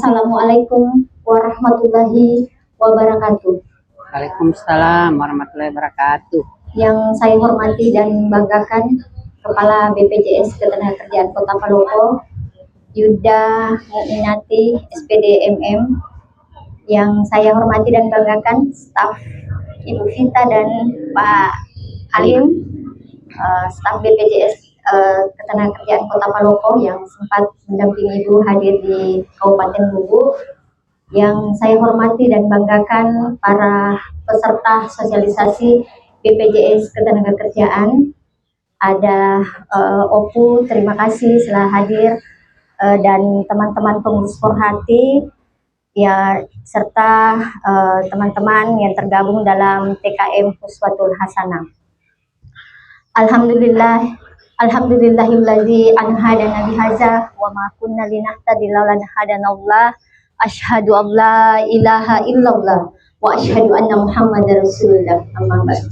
Assalamualaikum warahmatullahi wabarakatuh. Waalaikumsalam warahmatullahi wabarakatuh. Yang saya hormati dan banggakan Kepala BPJS Ketenagakerjaan Kota Palopo, Yuda Muminati, SPD MM. Yang saya hormati dan banggakan staf Ibu Vita dan Pak Halim, staf BPJS Ketenagakerjaan Kota Palopo yang sempat mendampingi Ibu hadir di Kabupaten Luwu. Yang saya hormati dan banggakan para peserta sosialisasi BPJS Ketenagakerjaan. Ada Opu, terima kasih telah hadir, dan teman-teman pengurus Forhati, ya, serta teman-teman yang tergabung dalam TKM Uswatul Hasanah. Alhamdulillahilladzi anhadana bihaza wa ma kunna linahtadiya laula an hadanallah. Asyhadu an la ilaha illallah wa asyhadu anna Muhammadar Rasulullah. Amma ba'd.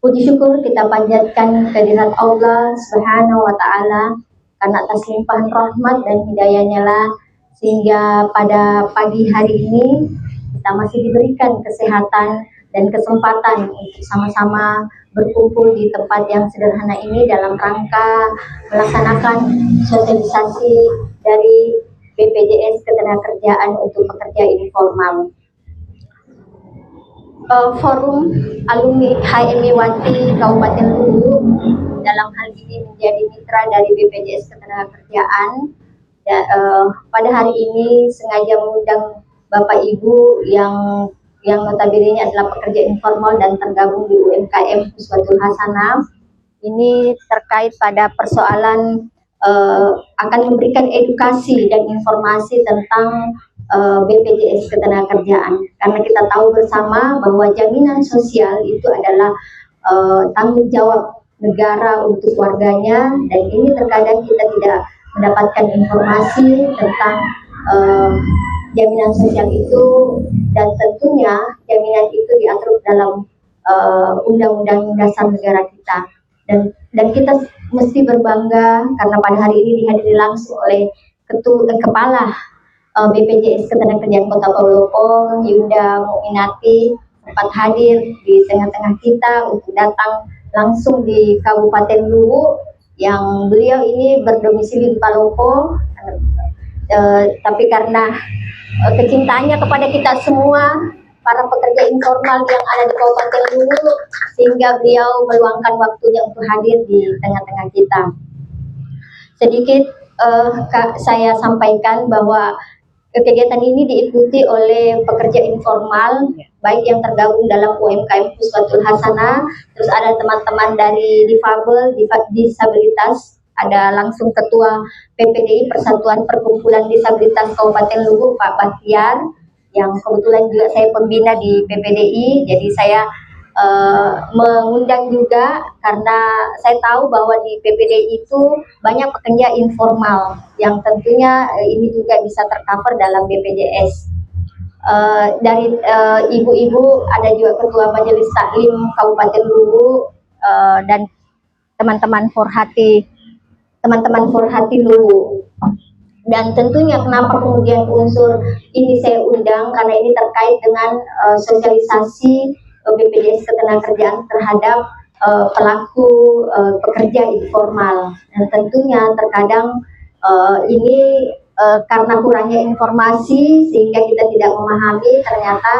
Puji syukur kita panjatkan kehadirat Allah Subhanahu wa taala karena atas limpahan rahmat dan hidayahnya lah sehingga pada pagi hari ini kita masih diberikan kesehatan dan kesempatan untuk sama-sama berkumpul di tempat yang sederhana ini dalam rangka melaksanakan sosialisasi dari BPJS Ketenagakerjaan untuk pekerja informal. Forum Alumni HMI Wati Kabupaten Luwu dalam hal ini menjadi mitra dari BPJS Ketenagakerjaan. Pada hari ini sengaja mengundang Bapak Ibu yang notabene adalah pekerja informal dan tergabung di UMKM Uswatul Hasanah. Ini terkait pada persoalan akan memberikan edukasi dan informasi tentang BPJS Ketenagakerjaan, karena kita tahu bersama bahwa jaminan sosial itu adalah tanggung jawab negara untuk warganya, dan ini terkadang kita tidak mendapatkan informasi tentang jaminan sosial itu, dan tentunya jaminan itu diatur dalam Undang-Undang Dasar Negara kita, dan kita mesti berbangga karena pada hari ini dihadiri langsung oleh Kepala BPJS Ketenagakerjaan Kota Palopo, Yuda Muminati, sempat hadir di tengah-tengah kita untuk datang langsung di Kabupaten Luwu, yang beliau ini berdomisili di Palopo, tapi karena kecintaannya kepada kita semua, para pekerja informal yang ada di Kabupaten Luwu, sehingga beliau meluangkan waktunya untuk hadir di tengah-tengah kita. Sedikit saya sampaikan bahwa kegiatan ini diikuti oleh pekerja informal, baik yang tergabung dalam UMKM Uswatul Hasanah, terus ada teman-teman dari difabel, disabilitas, ada langsung Ketua PPDI Persatuan Perkumpulan Disabilitas Kabupaten Luwu, Pak Bahtiar, yang kebetulan juga saya pembina di PPDI, jadi saya mengundang juga karena saya tahu bahwa di PPDI itu banyak pekerja informal yang tentunya ini juga bisa tercover dalam BPJS. Dari ibu-ibu ada juga Ketua Majelis Taklim Kabupaten Luwu, dan teman-teman Forhati Luwu. Dan tentunya kenapa kemudian unsur ini saya undang, karena ini terkait dengan sosialisasi BPJS Ketenagakerjaan terhadap pelaku pekerja informal. Dan tentunya terkadang ini karena kurangnya informasi sehingga kita tidak memahami ternyata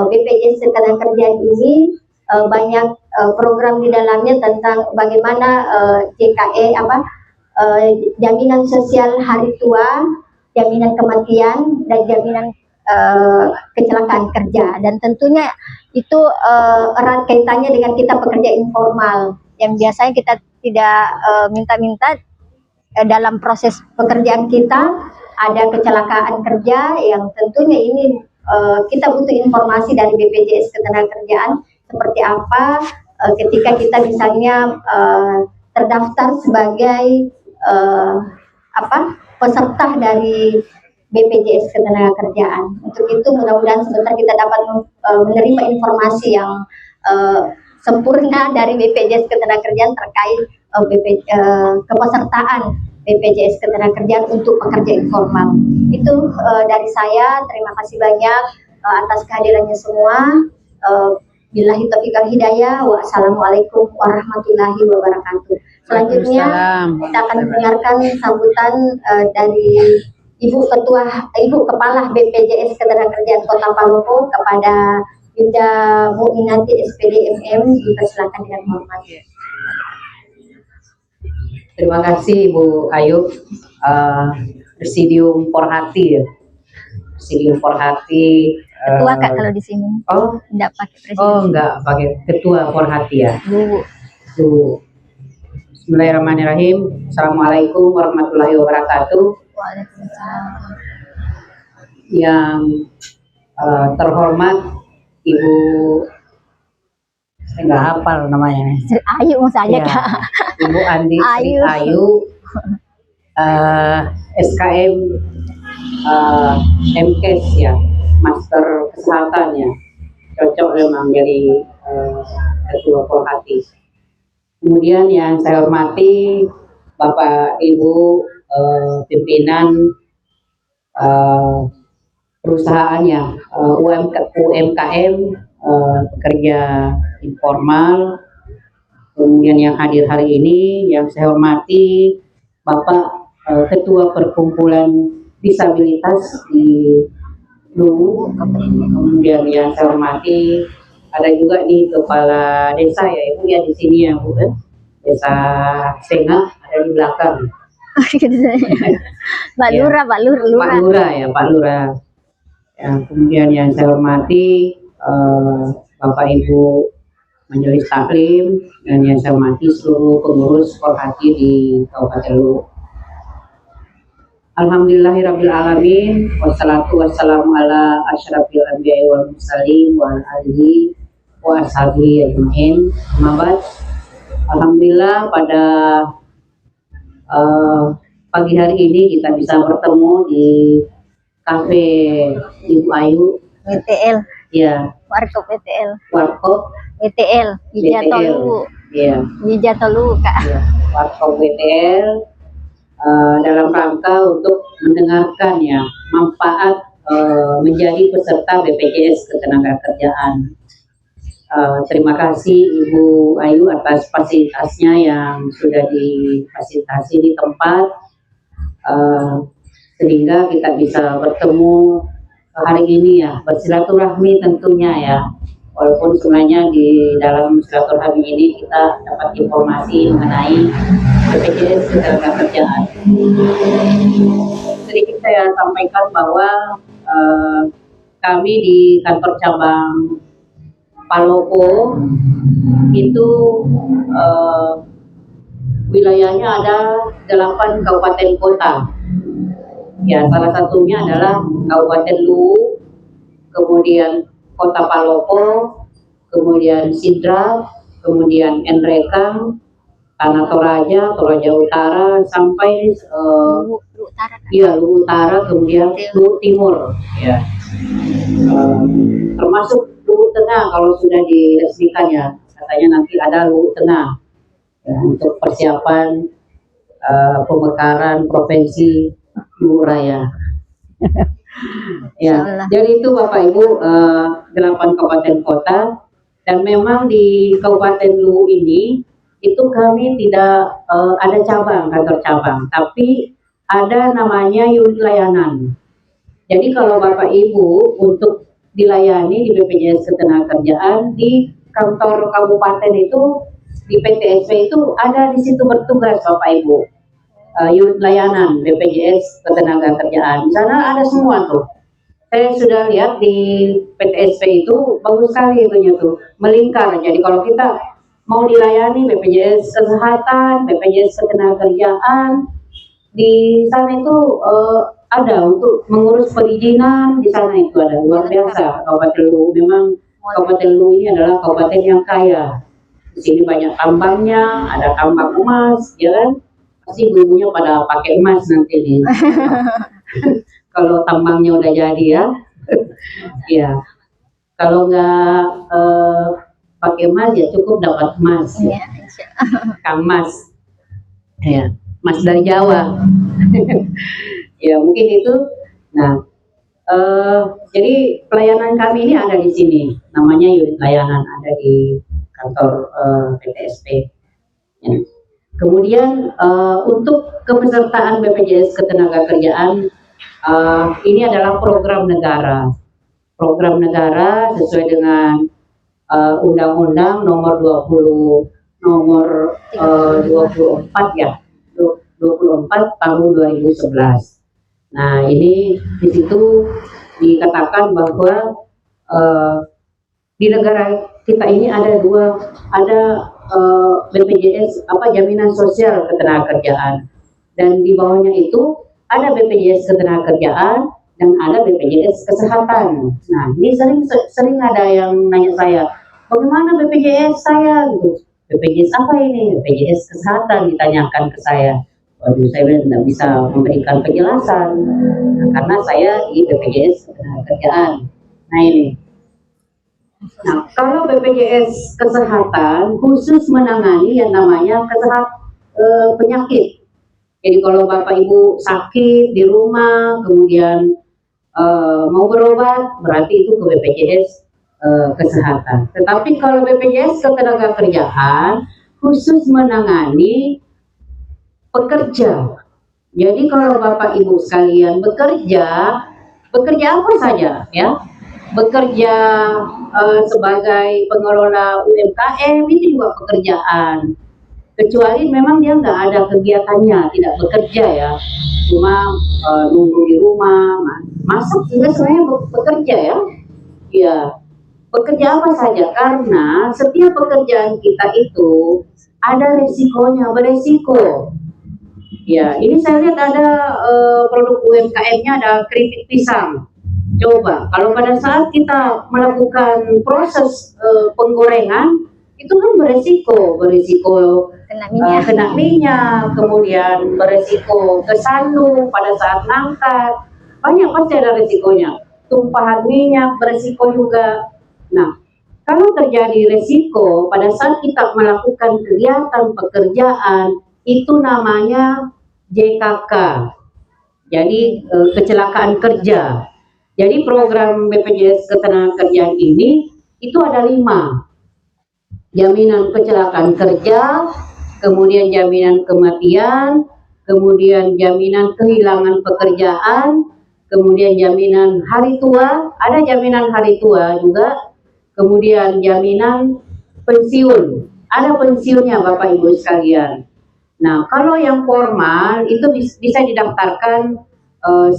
BPJS Ketenagakerjaan ini banyak program di dalamnya tentang bagaimana JKE jaminan sosial hari tua, jaminan kematian, dan jaminan kecelakaan kerja. Dan tentunya itu erat kaitannya dengan kita pekerja informal yang biasanya kita tidak minta-minta dalam proses pekerjaan kita ada kecelakaan kerja, yang tentunya ini kita butuh informasi dari BPJS Ketenagakerjaan seperti apa ketika kita misalnya terdaftar sebagai peserta dari BPJS Ketenagakerjaan. Untuk itu mudah-mudahan sebentar kita dapat menerima informasi yang sempurna dari BPJS Ketenagakerjaan terkait kepesertaan BPJS Ketenagakerjaan untuk pekerja informal. Itu dari saya. Terima kasih banyak atas kehadirannya semua. Billahi taufiq wal hidayah. Wassalamualaikum warahmatullahi wabarakatuh. Selanjutnya kita akan mendengarkan sambutan dari Ibu Kepala BPJS Ketenagakerjaan Kota Palopo kepada Yunda Mukminati SPD MM. Dipersilakan dengan hormat. Terima kasih Bu Ayu, Presidium Porhati ya. Presidium Porhati. Ketua Kak kalau di sini. Oh, enggak pakai presiden. Oh, enggak pakai ketua Porhati ya. Bu. Bismillahirrahmanirrahim. Assalamualaikum warahmatullahi wabarakatuh. Waalaikumsalam. Yang terhormat Ibu, saya nggak hafal namanya. Ayu saja ya, Kak. Ibu Andi Sri Ayu, SKM MKes ya, Master Kesehatan ya, cocok memang jadi ketua Porhati. Kemudian yang saya hormati Bapak Ibu pimpinan perusahaannya, UMKM, pekerja informal. Kemudian yang hadir hari ini, yang saya hormati Bapak Ketua Perkumpulan Disabilitas di Luwu. Kemudian yang saya hormati ada juga di Kepala Desa ya Ibu ya, di sini ya Bu, Desa Senga ada di belakang. Pak Lurah, Pak Lurah ya, Pak Lurah. Yang kemudian yang saya hormati Bapak Ibu Majelis Taklim, dan yang saya hormati seluruh pengurus Porhati di Kabupaten Luwu. Alhamdulillahirabbil alamin, wassalatu wassalamu ala asyrafil anbiya'i wal mursalin wa alihi wa ashabihi ajmain. Amma alhamdulillah pada pagi hari ini kita bisa bertemu di kafe Ibu Ayu WTL. Ya. Warkop WTL. Warkop WTL. Wijatolu. Iya. Wijatolu Kak. Ya. Warkop WTL dalam rangka untuk mendengarkan ya manfaat menjadi peserta BPJS Ketenagakerjaan. Terima kasih Ibu Ayu atas fasilitasnya yang sudah difasilitasi di tempat, sehingga kita bisa bertemu hari ini ya, bersilaturahmi tentunya ya. Walaupun sebenarnya di dalam silaturahmi ini kita dapat informasi mengenai BPJS Ketenagakerjaan. Sedikit saya sampaikan bahwa kami di kantor cabang Palopo itu wilayahnya ada 8 kabupaten kota. Ya, salah satunya adalah Kabupaten Luwu, kemudian Kota Palopo, kemudian Sidrap, kemudian Nrekang, Tanah Toraja, Toraja Utara, sampai Luwu Utara. Iya, Luwu Utara, kemudian Luwu Timur. Ya. Termasuk Luwu Tengah kalau sudah diresmikan ya, katanya nanti ada Luwu Tengah ya, untuk persiapan pemekaran provinsi Luwu Raya. Ya, jadi itu Bapak Ibu 8 kabupaten kota, dan memang di Kabupaten Luwu ini itu kami tidak ada cabang, kantor cabang, tapi ada namanya unit layanan. Jadi kalau Bapak Ibu untuk dilayani di BPJS Ketenagakerjaan di kantor kabupaten itu, di PTSP itu ada di situ bertugas Bapak Ibu. Unit layanan BPJS Ketenagakerjaan. Di sana ada semua tuh. Saya sudah lihat di PTSP itu bagus sekali itunya tuh, melingkar. Jadi kalau kita mau dilayani BPJS Kesehatan, BPJS Ketenagakerjaan, di sana itu ada untuk mengurus perizinan. Di sana itu ada, luar biasa. Kabupaten Luwu memang, Kabupaten Luwu ini adalah kabupaten yang kaya. Di sini banyak tambangnya, ada tambang emas, ya kan? Pasti ibu-ibunya pada pakai emas nanti nih. Kalau tambangnya udah jadi ya. Ya. Kalau nggak pakai emas ya cukup dapat emas. Ya. Kang Mas. Ya. Mas dari Jawa. Ya mungkin itu. Nah, jadi pelayanan kami ini ada di sini, namanya unit layanan, ada di kantor PTSP. Ya. Kemudian untuk kepesertaan BPJS Ketenagakerjaan, ini adalah program negara. Program negara sesuai dengan Undang-Undang nomor 24 ya, 24 tahun 2011. Nah, ini di situ dikatakan bahwa di negara kita ini ada BPJS jaminan sosial ketenagakerjaan, dan di bawahnya itu ada BPJS Ketenagakerjaan dan ada BPJS Kesehatan. Nah, ini sering ada yang nanya saya, bagaimana BPJS saya gitu. BPJS apa ini? BPJS Kesehatan ditanyakan ke saya. Waduh, saya tidak bisa memberikan penjelasan karena saya di BPJS Ketenagakerjaan. Nah ini. Nah, kalau BPJS Kesehatan khusus menangani yang namanya penyakit. Jadi kalau Bapak Ibu sakit di rumah, kemudian mau berobat, berarti itu ke BPJS Kesehatan. Tetapi kalau BPJS Ketenagakerjaan khusus menangani pekerja. Jadi kalau Bapak Ibu sekalian bekerja apa saja ya? Bekerja sebagai pengelola UMKM itu juga pekerjaan. Kecuali memang dia nggak ada kegiatannya, tidak bekerja ya, cuma nunggu di rumah, masak juga sebenarnya bekerja ya. Ya, bekerja apa saja, karena setiap pekerjaan kita itu ada resikonya, beresiko. Ya, ini saya lihat ada produk UMKM-nya, ada keripik pisang. Coba, kalau pada saat kita melakukan proses penggorengan, itu kan beresiko kena minyak, kemudian beresiko kesandung pada saat ngangkat, banyak pasti ada resikonya. Tumpahan minyak beresiko juga. Nah, kalau terjadi resiko pada saat kita melakukan kegiatan pekerjaan, itu namanya JKK. Jadi kecelakaan kerja. Jadi program BPJS Ketenagakerjaan ini itu ada 5. Jaminan kecelakaan kerja, kemudian jaminan kematian, kemudian jaminan kehilangan pekerjaan, kemudian jaminan hari tua, ada jaminan hari tua juga, kemudian jaminan pensiun, ada pensiunnya Bapak Ibu sekalian. Nah, kalau yang formal itu bisa didaftarkan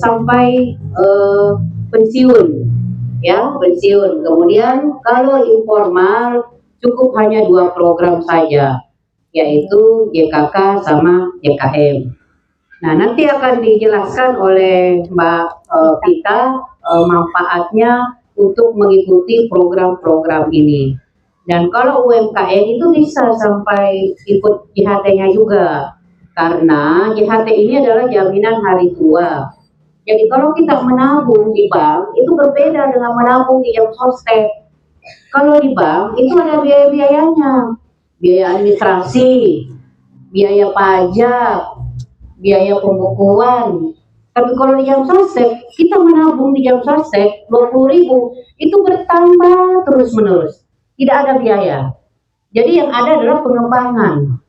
sampai pensiun, ya pensiun. Kemudian kalau informal cukup hanya 2 program saja, yaitu JKK sama JKM. Nah, nanti akan dijelaskan oleh Mbak Vita manfaatnya untuk mengikuti program-program ini. Dan kalau UMKM itu bisa sampai ikut JHT-nya juga, karena JHT ini adalah jaminan hari tua. Jadi kalau kita menabung di bank itu berbeda dengan menabung di jam sostek. Kalau di bank itu ada biaya-biayanya, biaya administrasi, biaya pajak, biaya pembukuan. Tapi kalau di jam sostek, kita menabung di jam sostek 20.000 itu bertambah terus menerus, tidak ada biaya. Jadi yang ada adalah pengembangan.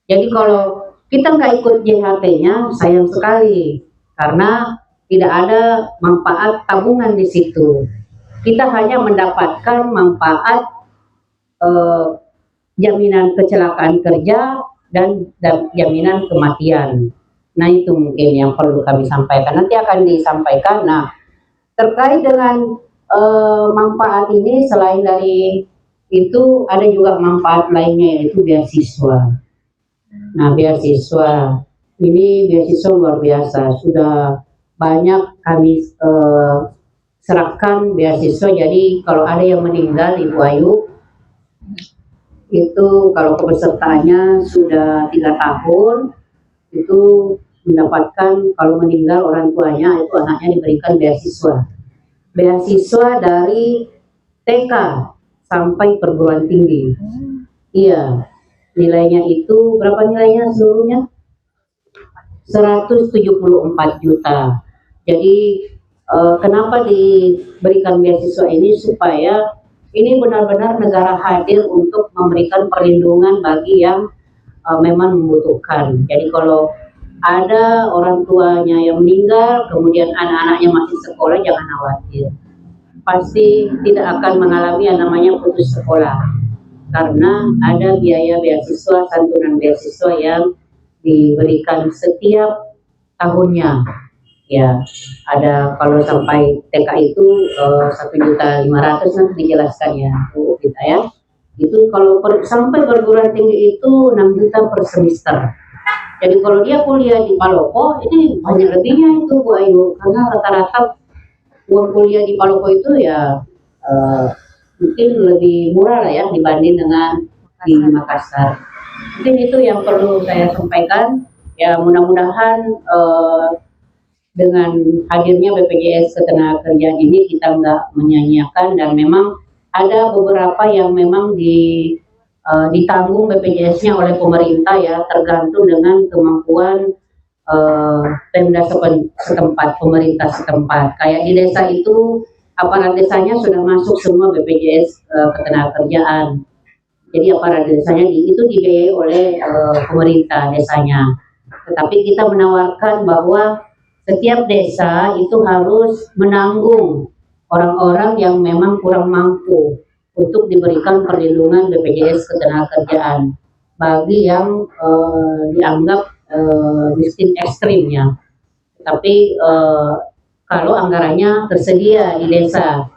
Jadi kalau kita nggak ikut JHT-nya, sayang sekali, karena tidak ada manfaat tabungan di situ. Kita hanya mendapatkan manfaat jaminan kecelakaan kerja dan jaminan kematian. Nah, itu mungkin yang perlu kami sampaikan. Nanti akan disampaikan. Nah, terkait dengan manfaat ini, selain dari itu ada juga manfaat lainnya, yaitu beasiswa. Nah, beasiswa ini beasiswa luar biasa. Sudah banyak kami serahkan beasiswa. Jadi kalau ada yang meninggal, Ibu Ayu, itu kalau kepesertaannya sudah 3 tahun, itu mendapatkan, kalau meninggal orang tuanya, itu anaknya diberikan beasiswa. Beasiswa dari TK sampai perguruan tinggi. Iya, nilainya itu berapa nilainya seluruhnya? 174 juta. Jadi kenapa diberikan beasiswa ini, supaya ini benar-benar negara hadir untuk memberikan perlindungan bagi yang memang membutuhkan. Jadi kalau ada orang tuanya yang meninggal, kemudian anak-anaknya masih sekolah, jangan khawatir. Pasti tidak akan mengalami yang namanya putus sekolah. Karena ada biaya beasiswa, santunan beasiswa yang diberikan setiap tahunnya. Ya, ada kalau sampai TK itu 1.500.000 nanti dijelaskan ya, Bu kita ya. Itu kalau sampai perguruan tinggi itu 6 juta per semester. Jadi kalau dia kuliah di Palopo ini banyak lebihnya itu Bu Ayu, karena rata-rata uang kuliah di Palopo itu ya mungkin lebih murah lah ya dibanding dengan di Makassar. Mungkin itu yang perlu saya sampaikan. Ya mudah-mudahan dengan hadirnya BPJS Ketenagakerjaan ini kita nggak menyanyiakan, dan memang ada beberapa yang memang ditanggung BPJS-nya oleh pemerintah ya, tergantung dengan kemampuan Pemda setempat, pemerintah setempat. Kayak di desa itu aparat desanya sudah masuk semua BPJS Ketenagakerjaan. Jadi aparat desanya itu dibiayai oleh pemerintah desanya. Tetapi kita menawarkan bahwa setiap desa itu harus menanggung orang-orang yang memang kurang mampu untuk diberikan perlindungan BPJS Ketenagakerjaan bagi yang dianggap miskin ekstrim ya. Tapi kalau anggarannya tersedia di desa,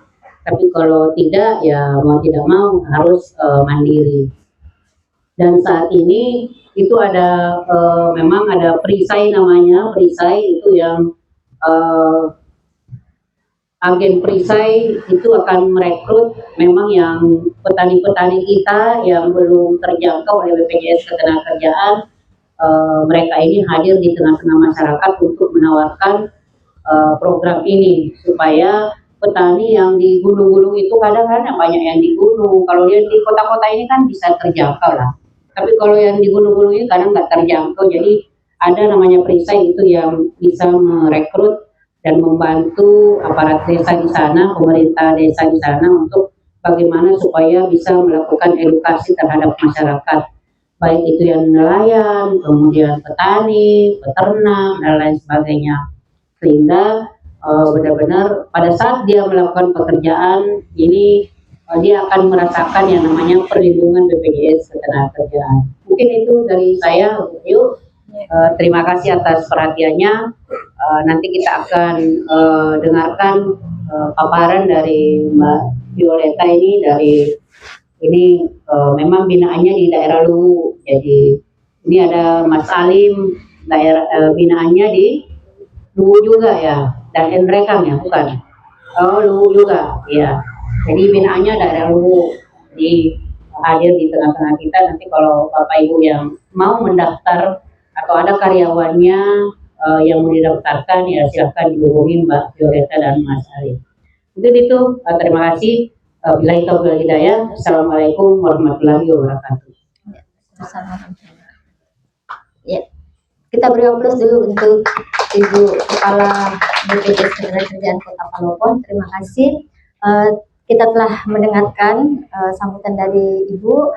tapi kalau tidak ya mau tidak mau harus mandiri. Dan saat ini itu ada memang ada perisai, namanya perisai itu yang agen perisai itu akan merekrut memang yang petani-petani kita yang belum terjangkau oleh BPJS Ketenagakerjaan. Mereka ini hadir di tengah-tengah masyarakat untuk menawarkan program ini, supaya petani yang di gunung-gunung itu kadang-kadang banyak yang di gunung. Kalau dia di kota-kota ini kan bisa terjangkau lah. Tapi kalau yang di gunung-gunung ini kadang nggak terjangkau. Jadi ada namanya perisai itu yang bisa merekrut dan membantu aparat desa di sana, pemerintah desa di sana untuk bagaimana supaya bisa melakukan edukasi terhadap masyarakat, baik itu yang nelayan, kemudian petani, peternak dan lain sebagainya, sehingga benar-benar pada saat dia melakukan pekerjaan ini dia akan merasakan yang namanya perlindungan BPJS Ketenagakerjaan. Mungkin itu dari saya, yuk. Terima kasih atas perhatiannya. Nanti kita akan dengarkan paparan dari Mbak Violeta ini. Memang binaannya di daerah Luwu. Jadi ini ada Mas Alim, daerah binaannya di Luwu juga ya, dan Endrekang ya, bukan? Oh, Luwu juga, ya. Jadi binaannya daerah Luwu. Jadi hadir di tengah-tengah kita. Nanti kalau Bapak Ibu yang mau mendaftar atau ada karyawannya yang mau didaftarkan, ya silahkan dihubungi Mbak Violeta dan Mas Alim. Mungkin itu, terima kasih. Billahi taufiq wal hidayah. Assalamualaikum warahmatullahi wabarakatuh. Ya, kita beri aplaus dulu untuk Ibu Kepala BPJS Ketenagakerjaan Kota Palopo. Terima kasih. Kita telah mendengarkan sambutan dari Ibu.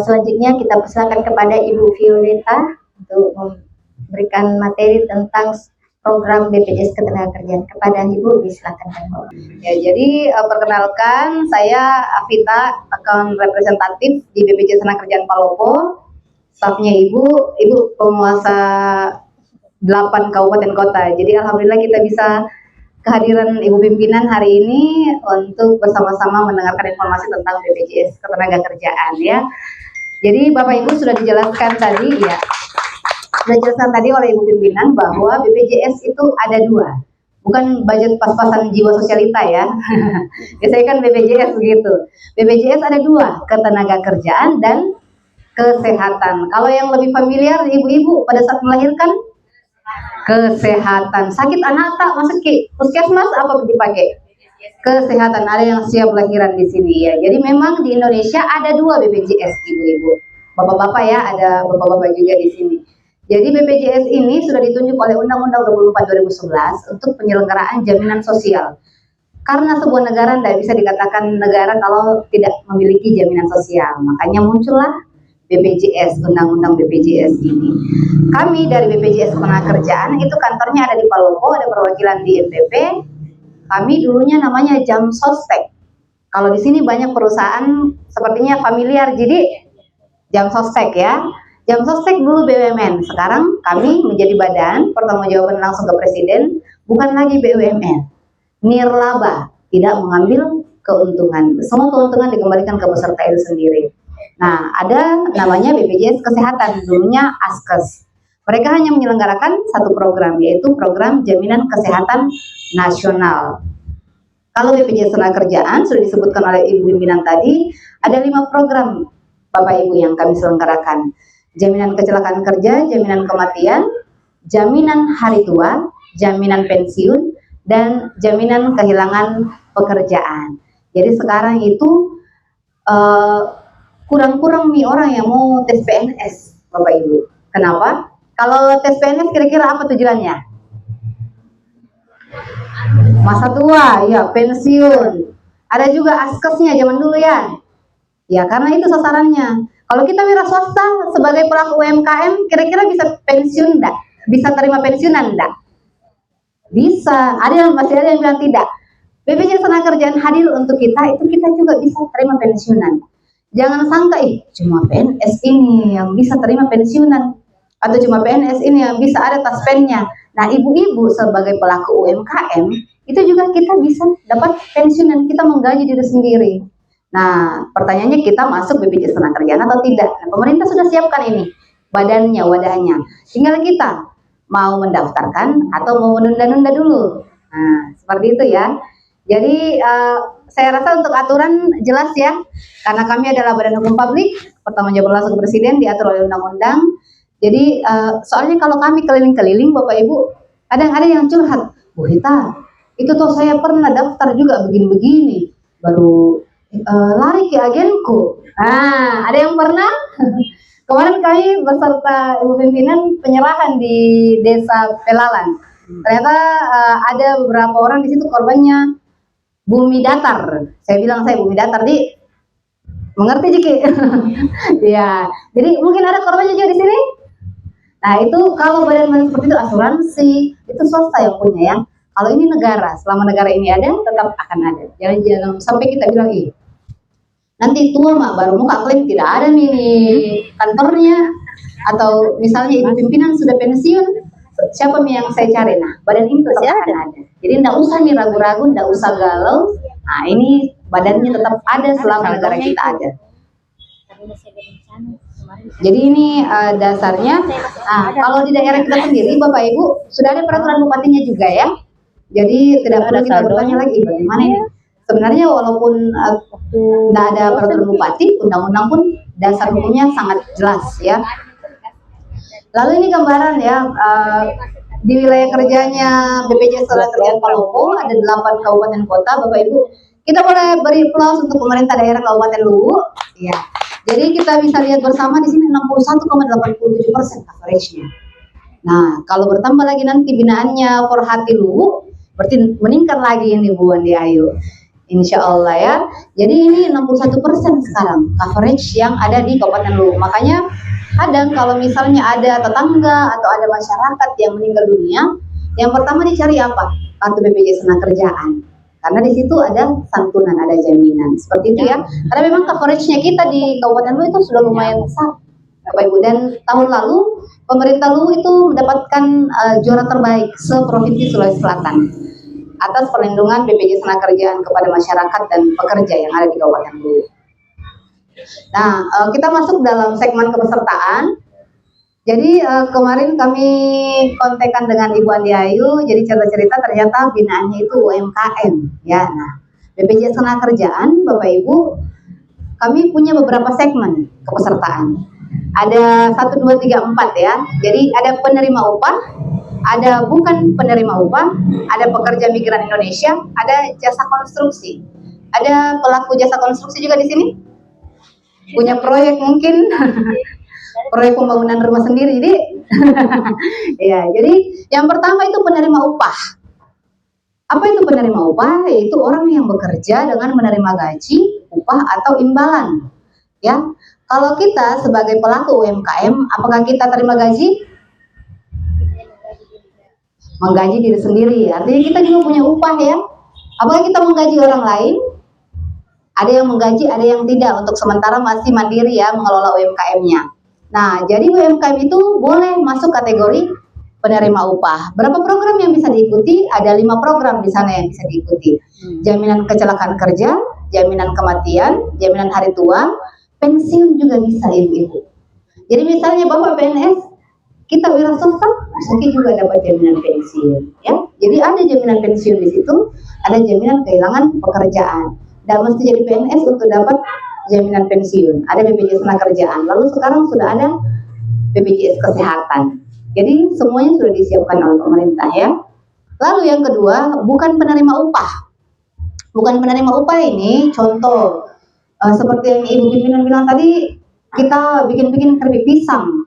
Selanjutnya kita persilakan kepada Ibu Violeta untuk memberikan materi tentang program BPJS Ketenagakerjaan. Kepada Ibu, silakan. Ya, jadi perkenalkan, saya Afita, account representatif di BPJS Ketenagakerjaan Palopo. Stafnya Ibu penguasa 8 kabupaten kota. Jadi alhamdulillah kita bisa kehadiran Ibu pimpinan hari ini untuk bersama-sama mendengarkan informasi tentang BPJS Ketenagakerjaan ya. Jadi Bapak Ibu sudah dijelaskan tadi ya. Sudah dijelaskan tadi oleh Ibu pimpinan bahwa BPJS itu ada 2. Bukan budget pas-pasan jiwa sosialita ya. Biasanya kan BPJS begitu. BPJS ada 2, ketenagakerjaan dan kesehatan. Kalau yang lebih familiar ibu-ibu pada saat melahirkan, kesehatan. Sakit anak tak masuk ke puskesmas apa dipakai? Kesehatan. Ada yang siap lahiran di sini ya. Jadi memang di Indonesia ada 2 BPJS ibu-ibu. Bapak-bapak ya, ada bapak-bapak juga di sini. Jadi BPJS ini sudah ditunjuk oleh Undang-Undang 24 2011 untuk penyelenggaraan jaminan sosial. Karena sebuah negara tidak bisa dikatakan negara kalau tidak memiliki jaminan sosial. Makanya muncullah BPJS, Undang-Undang BPJS ini. Kami dari BPJS Ketenagakerjaan itu kantornya ada di Palopo, ada perwakilan di MPP. Kami dulunya namanya Jam Sostek. Kalau di sini banyak perusahaan sepertinya familiar, jadi Jam Sostek ya. Jam Sostek dulu BUMN, sekarang kami menjadi badan pertanggungjawaban langsung ke Presiden, bukan lagi BUMN. Nirlaba, tidak mengambil keuntungan. Semua keuntungan dikembalikan ke peserta itu sendiri. Nah, ada namanya BPJS Kesehatan, dulunya Askes. Mereka hanya menyelenggarakan satu program, yaitu program Jaminan Kesehatan Nasional. Kalau BPJS Ketenagakerjaan sudah disebutkan oleh Ibu pimpinan tadi, ada 5 program Bapak Ibu yang kami selenggarakan. Jaminan kecelakaan kerja, jaminan kematian, jaminan hari tua, jaminan pensiun, dan jaminan kehilangan pekerjaan. Jadi sekarang itu kurang-kurang nih orang yang mau tes PNS, Bapak Ibu. Kenapa? Kalau tes PNS kira-kira apa tujuannya? Masa tua, ya pensiun. Ada juga askesnya zaman dulu ya. Ya karena itu sasarannya. Kalau kita wira swasta sebagai pelaku UMKM, kira-kira bisa pensiun enggak? Bisa terima pensiunan enggak? Bisa, masih ada yang bilang tidak. BPJS Ketenagakerjaan hadir untuk kita, itu kita juga bisa terima pensiunan. Jangan sangka, cuma PNS ini yang bisa terima pensiunan, atau cuma PNS ini yang bisa ada taspennya. Nah, ibu-ibu sebagai pelaku UMKM, itu juga kita bisa dapat pensiunan, kita menggaji diri sendiri. Nah, pertanyaannya kita masuk BPJS Ketenagakerjaan atau tidak? Nah, pemerintah sudah siapkan ini, badannya, wadahnya. Tinggal kita mau mendaftarkan atau mau menunda-nunda dulu. Nah, seperti itu ya. Jadi saya rasa untuk aturan jelas ya, karena kami adalah badan hukum publik, pertanggungjawaban langsung Presiden, diatur oleh undang-undang. Jadi soalnya kalau kami keliling-keliling Bapak Ibu, ada yang curhat, Bu Hita, itu tuh saya pernah daftar juga begini-begini, baru lari ke agenku. Nah, ada yang pernah? Kemarin kami beserta Ibu pimpinan penyerahan di Desa Pelalan. Ternyata ada beberapa orang di situ korbannya bumi datar. Saya bilang saya bumi datar, di mengerti Jiki? Ya, jadi mungkin ada korbannya juga di sini. Nah itu kalau badan seperti itu asuransi itu swasta yang punya ya. Kalau ini negara, selama negara ini ada tetap akan ada. Jangan sampai kita bilang nanti tua mak baru muka klaim, tidak ada nih kantornya, atau misalnya ibu pimpinan sudah pensiun, siapa yang saya cari? Nah, badan ini tetap akan ada. Jadi tidak usah nih ragu-ragu, tidak usah galau. Nah, ini badannya tetap ada selama negara kita ada. Jadi ini dasarnya. Nah, kalau di daerah kita sendiri, Bapak Ibu, sudah ada peraturan bupatinya juga ya. Jadi tidak perlu kita bertanya lagi bagaimana ini. Sebenarnya walaupun tidak ada peraturan bupati, undang-undang pun dasar hukumnya sangat jelas ya. Lalu ini gambaran ya, di wilayah kerjanya BPJS Ketenagakerjaan Palopo ada 8 kabupaten kota, Bapak Ibu. Kita boleh beri aplaus untuk pemerintah daerah Kabupaten Luwu. Ya. Jadi kita bisa lihat bersama di sini 61,87% coverage-nya. Nah, kalau bertambah lagi nanti binaannya Forhati Luwu, berarti meningkat lagi ini Bu Andi Ayu. Insya Allah ya. Jadi ini 61% sekarang coverage yang ada di Kabupaten Luwu. Makanya kadang kalau misalnya ada tetangga atau ada masyarakat yang meninggal dunia, yang pertama dicari apa? Kartu BPJS Ketenagakerjaan. Karena di situ ada santunan, ada jaminan. Seperti itu ya. Karena memang coverage-nya kita di Kabupaten Luwu itu sudah lumayan besar, Bapak Ibu. Dan tahun lalu pemerintah Luwu itu mendapatkan juara terbaik se-Provinsi Sulawesi Selatan atas perlindungan BPJS Ketenagakerjaan kepada masyarakat dan pekerja yang ada di Kabupaten Luwu. Nah, kita masuk dalam segmen kepesertaan. Jadi kemarin kami kontekan dengan Ibu Andi Ayu, jadi cerita-cerita ternyata binaannya itu UMKM ya. Nah, BPJS Ketenagakerjaan Bapak Ibu, kami punya beberapa segmen kepesertaan. Ada 1, 2, 3, 4 ya. Jadi ada penerima upah, ada bukan penerima upah, ada pekerja migran Indonesia, ada jasa konstruksi. Ada pelaku jasa konstruksi juga di sini? Punya proyek mungkin? proyek pembangunan rumah sendiri. Jadi ya, jadi yang pertama itu penerima upah. Apa itu penerima upah? Yaitu orang yang bekerja dengan menerima gaji, upah atau imbalan. Ya, kalau kita sebagai pelaku UMKM, apakah kita terima gaji? Menggaji diri sendiri. Artinya kita juga punya upah ya. Apakah kita menggaji orang lain? Ada yang menggaji, ada yang tidak. Untuk sementara masih mandiri ya mengelola UMKM-nya. Nah, jadi UMKM itu boleh masuk kategori penerima upah. Berapa program yang bisa diikuti? Ada 5 program di sana yang bisa diikuti. Jaminan kecelakaan kerja, jaminan kematian, jaminan hari tua, pensiun juga bisa ibu-ibu. Jadi misalnya Bapak PNS, kita wira swasta, mungkin juga dapat jaminan pensiun. Ya, jadi ada jaminan pensiun di situ, ada jaminan kehilangan pekerjaan. Dan mesti jadi PNS untuk dapat jaminan pensiun. Ada BPJS Tenagakerjaan. Lalu sekarang sudah ada BPJS Kesehatan. Jadi semuanya sudah disiapkan oleh pemerintah ya. Lalu yang kedua, bukan penerima upah. Bukan penerima upah ini contoh seperti yang Ibu pimpinan bilang tadi, kita bikin-bikin keripik pisang,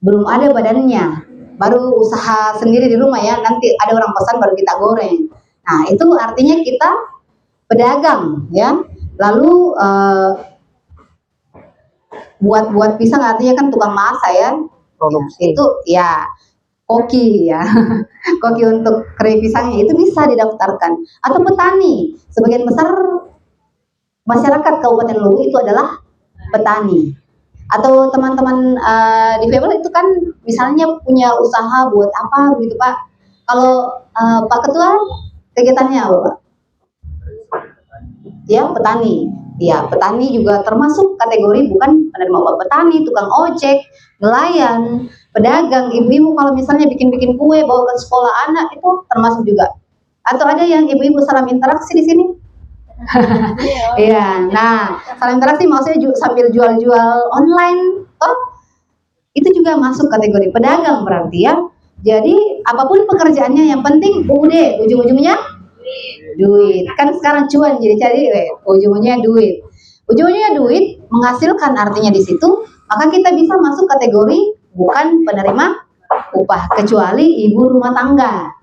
belum ada badannya, baru usaha sendiri di rumah ya. Nanti ada orang pesan baru kita goreng. Nah itu artinya kita pedagang ya. Lalu buat pisang artinya kan tukang masak ya. Produksi. Itu ya koki ya. Koki untuk keripik pisangnya itu bisa didaftarkan. Atau petani, sebagian besar masyarakat Kabupaten Luwu itu adalah petani. Atau teman-teman difabel itu kan misalnya punya usaha buat apa begitu Pak. Kalau Pak Ketua kegiatannya apa Pak? Ya petani. Ya petani juga termasuk kategori bukan penerima upah. Petani, tukang ojek, nelayan, pedagang, ibu-ibu kalau misalnya bikin-bikin kue bawa ke sekolah anak itu termasuk juga. Atau ada yang ibu-ibu salam interaksi di sini? Iya, nah salam interaksi maksudnya sambil jual-jual online, itu juga masuk kategori pedagang berarti ya. Jadi apapun pekerjaannya yang penting ujung-ujungnya duit. Kan sekarang cuan jadi ujungnya duit. Ujungnya duit menghasilkan artinya di situ, maka kita bisa masuk kategori bukan penerima upah kecuali ibu rumah tangga.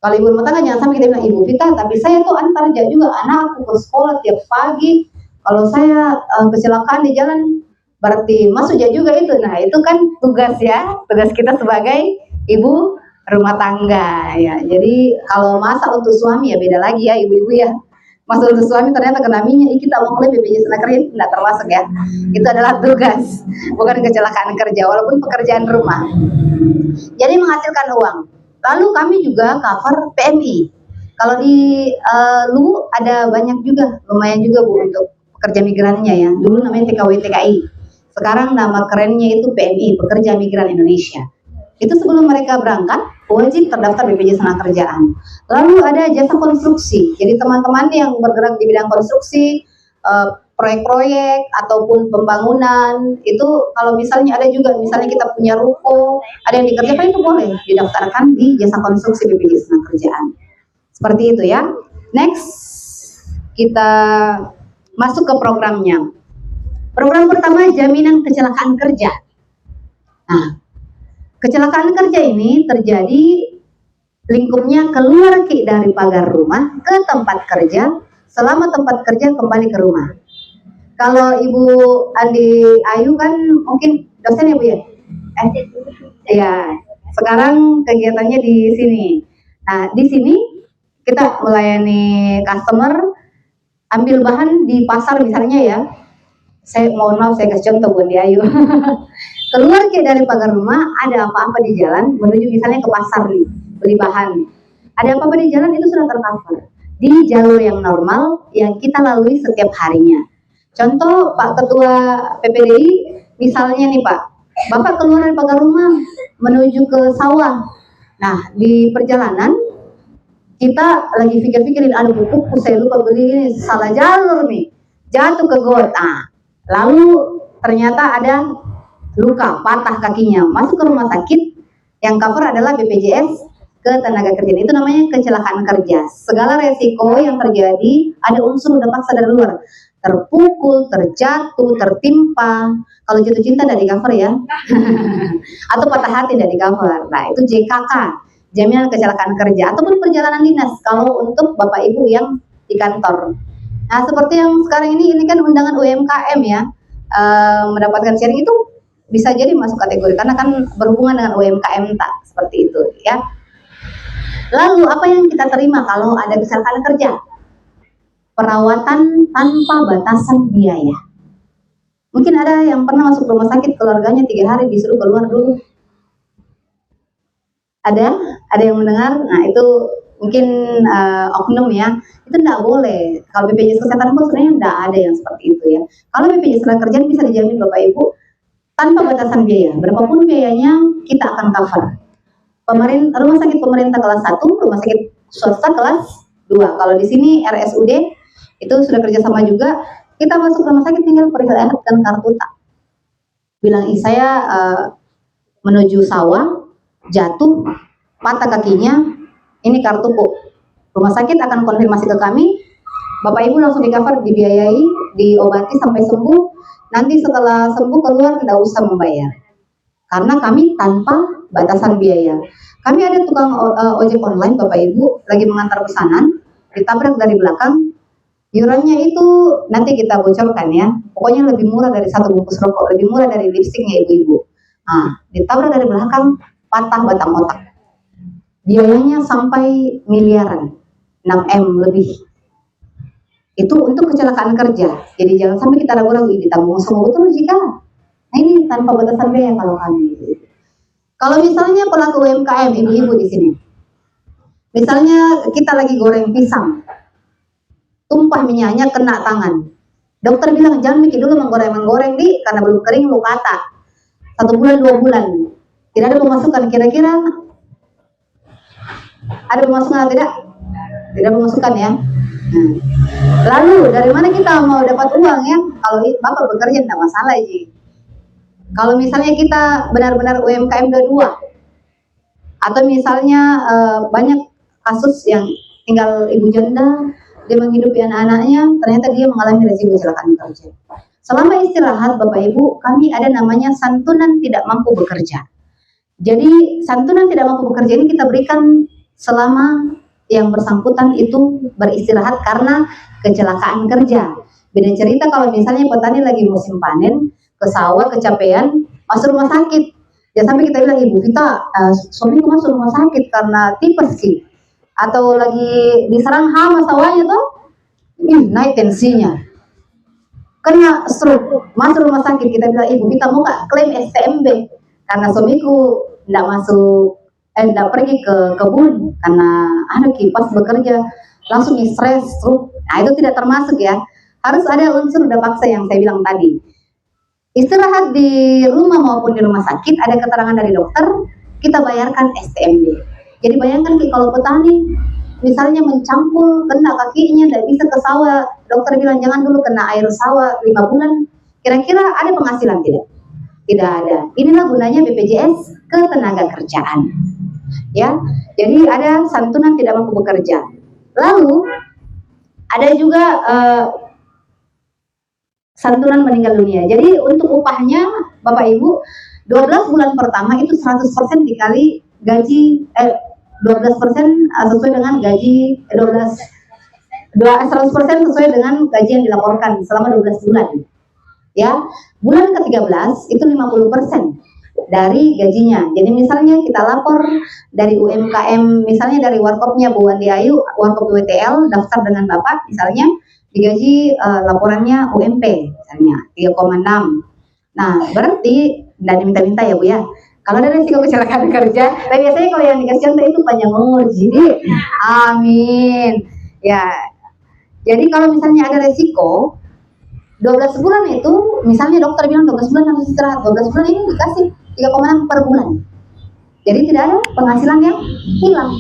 Kalau ibu rumah tangga jangan sampai kita bilang Ibu Vita, tapi saya tuh antar juga anakku ke sekolah tiap pagi. Kalau saya kecelakaan di jalan berarti masuk juga itu. Nah, itu kan tugas ya, tugas kita sebagai ibu rumah tangga ya. Jadi kalau masak untuk suami ya beda lagi ya ibu-ibu ya. Masak untuk suami ternyata kena minyak, kita mau mulai BPJS Tenagakerjaan tidak termasuk ya. Itu adalah tugas, bukan kecelakaan kerja walaupun pekerjaan rumah. Jadi menghasilkan uang. Lalu kami juga cover PMI. Kalau di Luwu ada banyak juga, lumayan juga Bu untuk pekerja migrannya ya. Dulu namanya TKW TKI. Sekarang nama kerennya itu PMI, Pekerja Migran Indonesia. Itu sebelum mereka berangkat, wajib terdaftar BPJS Tenagakerjaan. Lalu ada jasa konstruksi. Jadi teman-teman yang bergerak di bidang konstruksi, proyek-proyek ataupun pembangunan, itu kalau misalnya ada juga, misalnya kita punya ruko, ada yang dikerjakan itu boleh didaftarkan di jasa konstruksi BPJS Tenagakerjaan. Seperti itu ya. Next, kita masuk ke programnya. Program pertama, jaminan kecelakaan kerja. Nah, kecelakaan kerja ini terjadi lingkupnya keluar dari pagar rumah ke tempat kerja, selama tempat kerja kembali ke rumah. Kalau Ibu Andi Ayu kan mungkin dosen ya Bu ya? Ya, sekarang kegiatannya di sini. Nah, di sini kita melayani customer, ambil bahan di pasar misalnya ya. Saya mohon maaf saya kasih contoh Bu Andi Ayu. Keluar dari pagar rumah, ada apa-apa di jalan, menuju misalnya ke pasar nih, beli bahan. Ada apa-apa di jalan itu sudah tercover di jalur yang normal yang kita lalui setiap harinya. Contoh Pak Ketua PPDI, misalnya nih Pak, Bapak keluar dari pagar rumah menuju ke sawah. Nah, di perjalanan kita lagi pikir-pikirin, aduh buku saya lupa beli ini, salah jalur nih, jatuh ke got. Nah, lalu ternyata ada luka, patah kakinya, masuk ke rumah sakit, yang cover adalah BPJS Ketenagakerjaan. Itu namanya kecelakaan kerja. Segala resiko yang terjadi, ada unsur udah paksa dari luar. terpukul, terjatuh, tertimpa. Kalau jatuh cinta dari cover ya, atau patah hati dari cover. Nah itu JKK, jaminan kecelakaan kerja, ataupun perjalanan dinas kalau untuk Bapak Ibu yang di kantor. Nah seperti yang sekarang ini kan undangan UMKM ya, mendapatkan sharing itu bisa jadi masuk kategori karena kan berhubungan dengan UMKM tak seperti itu ya. Lalu apa yang kita terima kalau ada kecelakaan kerja? Perawatan tanpa batasan biaya. Mungkin ada yang pernah masuk rumah sakit, keluarganya 3 hari disuruh keluar dulu. Ada yang mendengar? Nah itu mungkin oknum ya, itu tidak boleh. Kalau BPJS Kesehatan pun sebenarnya tidak ada yang seperti itu ya. Kalau BPJS Tenagakerjaan bisa dijamin Bapak Ibu tanpa batasan biaya, berapapun biayanya kita akan cover. Rumah sakit pemerintah kelas 1, rumah sakit swasta kelas 2. Kalau di sini RSUD itu sudah kerjasama juga. Kita masuk rumah sakit tinggal perlihatkan kartu tak. Bilang saya menuju sawah, jatuh, patah kakinya, ini kartuku. Rumah sakit akan konfirmasi ke kami, Bapak Ibu langsung di cover, dibiayai, diobati sampai sembuh. Nanti setelah sembuh keluar tidak usah membayar. Karena kami tanpa batasan biaya. Kami ada tukang ojek online Bapak Ibu lagi mengantar pesanan, ditabrak dari belakang. Iurannya itu nanti kita bocorkan ya. Pokoknya lebih murah dari 1 bungkus rokok, lebih murah dari lipstiknya ibu-ibu. Nah, ditabrak dari belakang, patah batang otak. Biayanya sampai miliaran, 6M lebih. Itu untuk kecelakaan kerja. Jadi jangan sampai kita ragu-ragu ditanggung semua, betul jika. Nah ini tanpa batasan biaya kalau kami. Kalau misalnya pelaku UMKM ibu-ibu di sini, misalnya kita lagi goreng pisang, tumpah minyaknya kena tangan. Dokter bilang jangan mikir dulu menggoreng di karena belum kering lu kata. 1 bulan 2 bulan tidak ada pemasukan. Kira-kira ada pemasukan tidak? Tidak pemasukan ya. Lalu dari mana kita mau dapat uang ya? Kalau Bapak bekerja tidak masalah Ji. Kalau misalnya kita benar-benar UMKM 22, atau misalnya banyak kasus yang tinggal ibu janda, dia menghidupi anak-anaknya, ternyata dia mengalami resiko kecelakaan kerja. Selama istirahat Bapak Ibu, kami ada namanya santunan tidak mampu bekerja. Jadi santunan tidak mampu bekerja ini kita berikan selama yang bersangkutan itu beristirahat karena kecelakaan kerja. Beda cerita kalau misalnya petani lagi musim panen, ke sawah kecapean, masuk rumah sakit. Jangan sampai kita bilang, Ibu Vita, suamiku masuk rumah sakit karena tipes ki, atau lagi diserang hama sawahnya tuh, naik tensinya, kena stroke, masuk rumah sakit. Kita bilang, Ibu Vita mau nggak klaim STMB karena suamiku tidak pergi ke kebun karena ada kipas bekerja, langsung stres, stroke. Nah itu tidak termasuk ya. Harus ada unsur udah paksa yang saya bilang tadi. Istirahat di rumah maupun di rumah sakit, ada keterangan dari dokter, kita bayarkan STMB. Jadi bayangkan kalau petani misalnya mencampur, kena kakinya, tidak bisa ke sawah, dokter bilang jangan dulu kena air sawah 5 bulan, kira-kira ada penghasilan tidak? Tidak ada. Inilah gunanya BPJS Ketenagakerjaan. Ya, jadi ada santunan tidak mampu bekerja. Lalu ada juga santunan meninggal dunia. Jadi untuk upahnya Bapak Ibu 12 bulan pertama itu 100% dikali gaji 12% sesuai dengan gaji 100% sesuai dengan gaji yang dilaporkan selama 12 bulan. Ya, bulan ke-13 itu 50% dari gajinya. Jadi misalnya kita lapor dari UMKM, misalnya dari Warkopnya Bu Wandi Ayu, Warkop WTL daftar dengan Bapak misalnya, digaji laporannya UMP misalnya 3,6. Nah, berarti tidak diminta-minta ya Bu ya. Kalau ada resiko kecelakaan kerja, tapi biasanya kalau yang dikasih contoh itu panjang umur. Jadi, amin. Ya. Jadi kalau misalnya ada resiko 12 bulan itu, misalnya dokter bilang 12 bulan harus istirahat, 12 bulan ini dikasih 3,6 per bulan. Jadi tidak ada penghasilan yang hilang.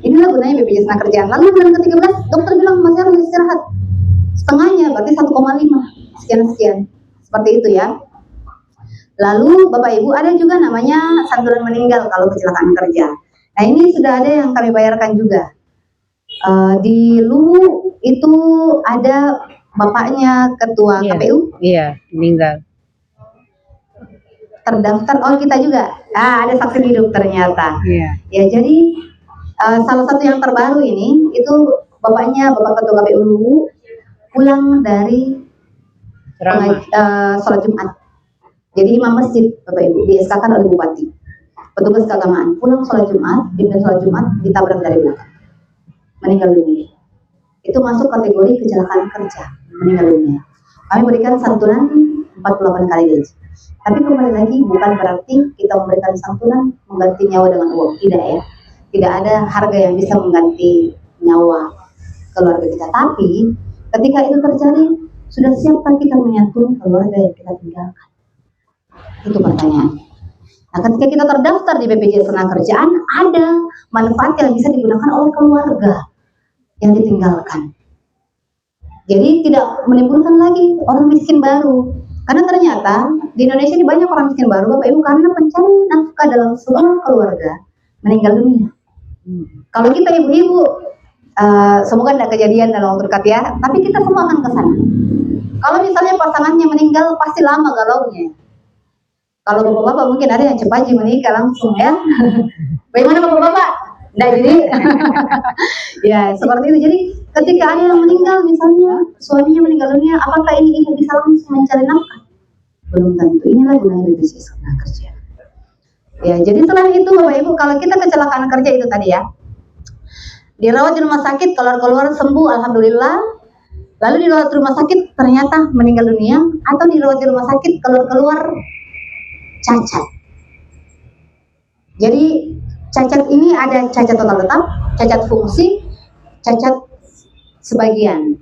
Inilah gunanya BPJS Tenagakerjaan. Lalu bulan ke-13 dokter bilang masih harus istirahat. Setengahnya berarti 1,5 sekian-sekian. Seperti itu ya. Lalu Bapak Ibu ada juga namanya santunan meninggal kalau kecelakaan kerja. Nah ini sudah ada yang kami bayarkan juga. Di Luwu itu ada bapaknya ketua Iya. KPU Iya, meninggal. terdaftar. Oh, kita juga. Ada saksi hidup ternyata. Iya. Ya, jadi salah satu yang terbaru ini itu bapaknya, Bapak Ketua KPU Luwu, pulang dari Ceramah. sholat Jumat. Jadi imam masjid, Bapak Ibu, di SK-kan oleh Bupati. Petugas keagamaan pulang sholat Jumat, pimpin sholat Jumat, ditabrak dari belakang, meninggal dunia. Itu masuk kategori kecelakaan kerja, meninggal dunia. Kami berikan santunan 48 kali gaji. Tapi kembali lagi, bukan berarti kita memberikan santunan mengganti nyawa dengan uang, tidak ya. Tidak ada harga yang bisa mengganti nyawa keluarga kita. Tapi ketika itu terjadi, sudah siapkah kita menyantuni keluarga yang kita tinggalkan? Itu pertanyaan. Nah, ketika kita terdaftar di BPJS Ketenagakerjaan, ada manfaat yang bisa digunakan oleh keluarga yang ditinggalkan. Jadi tidak menimbulkan lagi orang miskin baru. Karena ternyata di Indonesia ini banyak orang miskin baru, Bapak Ibu, karena pencari nafkah dalam sebuah keluarga meninggal dunia. Kalau kita ibu-ibu, semoga tidak kejadian dalam waktu dekat ya, tapi kita semua akan ke sana. Kalau misalnya pasangannya meninggal, pasti lama galaunya. Kalau bapak-bapak mungkin ada yang cepat menikah langsung ya. Bagaimana bapak-bapak? Nah, jadi ya seperti itu. Jadi ketika ada yang meninggal, misalnya suaminya meninggal dunia, apakah ini ibu bisa langsung mencari nafkah? Belum tentu. Inilah gunanya BPJS Ketenagakerjaan. Ya, jadi setelah itu Bapak Ibu, kalau kita kecelakaan kerja itu tadi ya, dirawat di rumah sakit, keluar sembuh, alhamdulillah. Lalu dirawat di rumah sakit ternyata meninggal dunia, atau dirawat di rumah sakit keluar cacat. Jadi cacat ini ada cacat total tetap, cacat fungsi, cacat sebagian.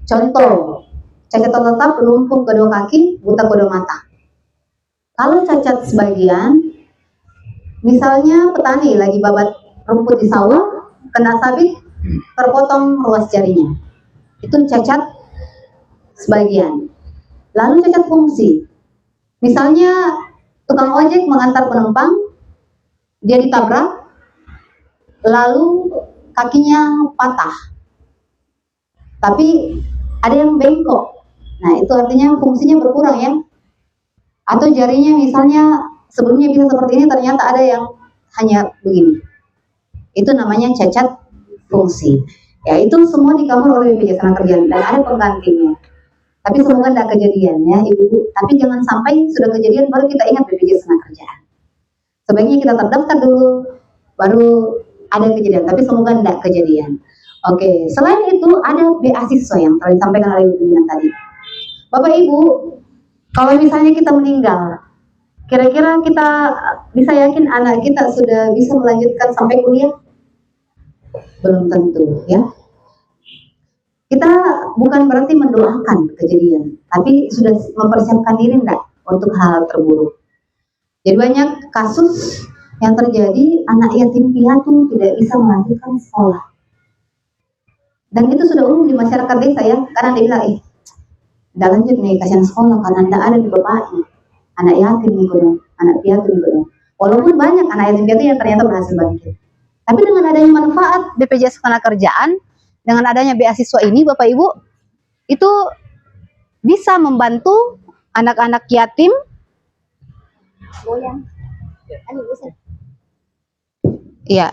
Contoh, cacat total tetap, lumpuh kedua kaki, buta kedua mata. Kalau cacat sebagian, misalnya petani lagi babat rumput di sawah, kena sabit, terpotong ruas jarinya. Itu cacat sebagian. Lalu cacat fungsi. Misalnya tukang ojek mengantar penumpang, dia ditabrak, lalu kakinya patah. Tapi ada yang bengkok. Nah, itu artinya fungsinya berkurang ya. Atau jarinya misalnya sebelumnya bisa seperti ini, ternyata ada yang hanya begini. Itu namanya cacat fungsi. Ya, itu semua di-cover oleh BPJS Ketenagakerjaan dan ada penggantinya. Tapi semoga tidak kejadian ya ibu-ibu. Tapi jangan sampai sudah kejadian baru kita ingat BPJS Ketenagakerjaan. Sebaiknya kita terdaftar dulu, baru ada kejadian. Tapi semoga tidak kejadian. Oke, selain itu ada beasiswa yang telah disampaikan oleh Ibu Bina tadi. Bapak Ibu, kalau misalnya kita meninggal, kira-kira kita bisa yakin anak kita sudah bisa melanjutkan sampai kuliah? Belum tentu ya. Kita bukan berarti mendoakan kejadian, tapi sudah mempersiapkan diri enggak untuk hal terburuk. Jadi banyak kasus yang terjadi anak yatim piatu tidak bisa melanjutkan sekolah. Dan itu sudah umum di masyarakat desa ya, karena dia bilang, tidak lanjut nih kasihan sekolah karena tidak ada di bapaknya. Anak yatim nih kodong, anak piatu nih kodong. Walaupun banyak anak yatim piatu yang ternyata berhasil bangkit. Tapi dengan adanya manfaat BPJS Ketenagakerjaan, dengan adanya beasiswa ini Bapak Ibu, itu bisa membantu anak-anak yatim ya,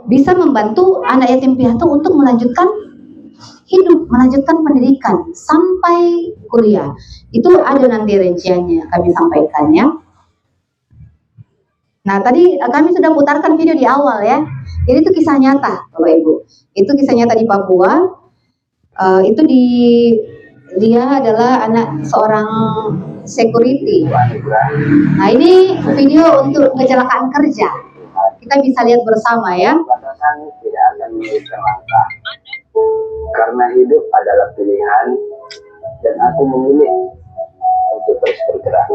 bisa membantu anak yatim piatu untuk melanjutkan hidup, melanjutkan pendidikan sampai kuliah. Itu ada nanti rinciannya kami sampaikan ya. Nah, tadi kami sudah putarkan video di awal ya. Jadi itu kisah nyata Bapak Ibu. Itu kisah nyata di Papua. Dia adalah anak seorang security. Nah, ini video untuk kecelakaan kerja. Kita bisa lihat bersama ya. Batasan tidak akan menyulitkan langkah. Karena hidup adalah pilihan dan aku memilih untuk terus bergerak.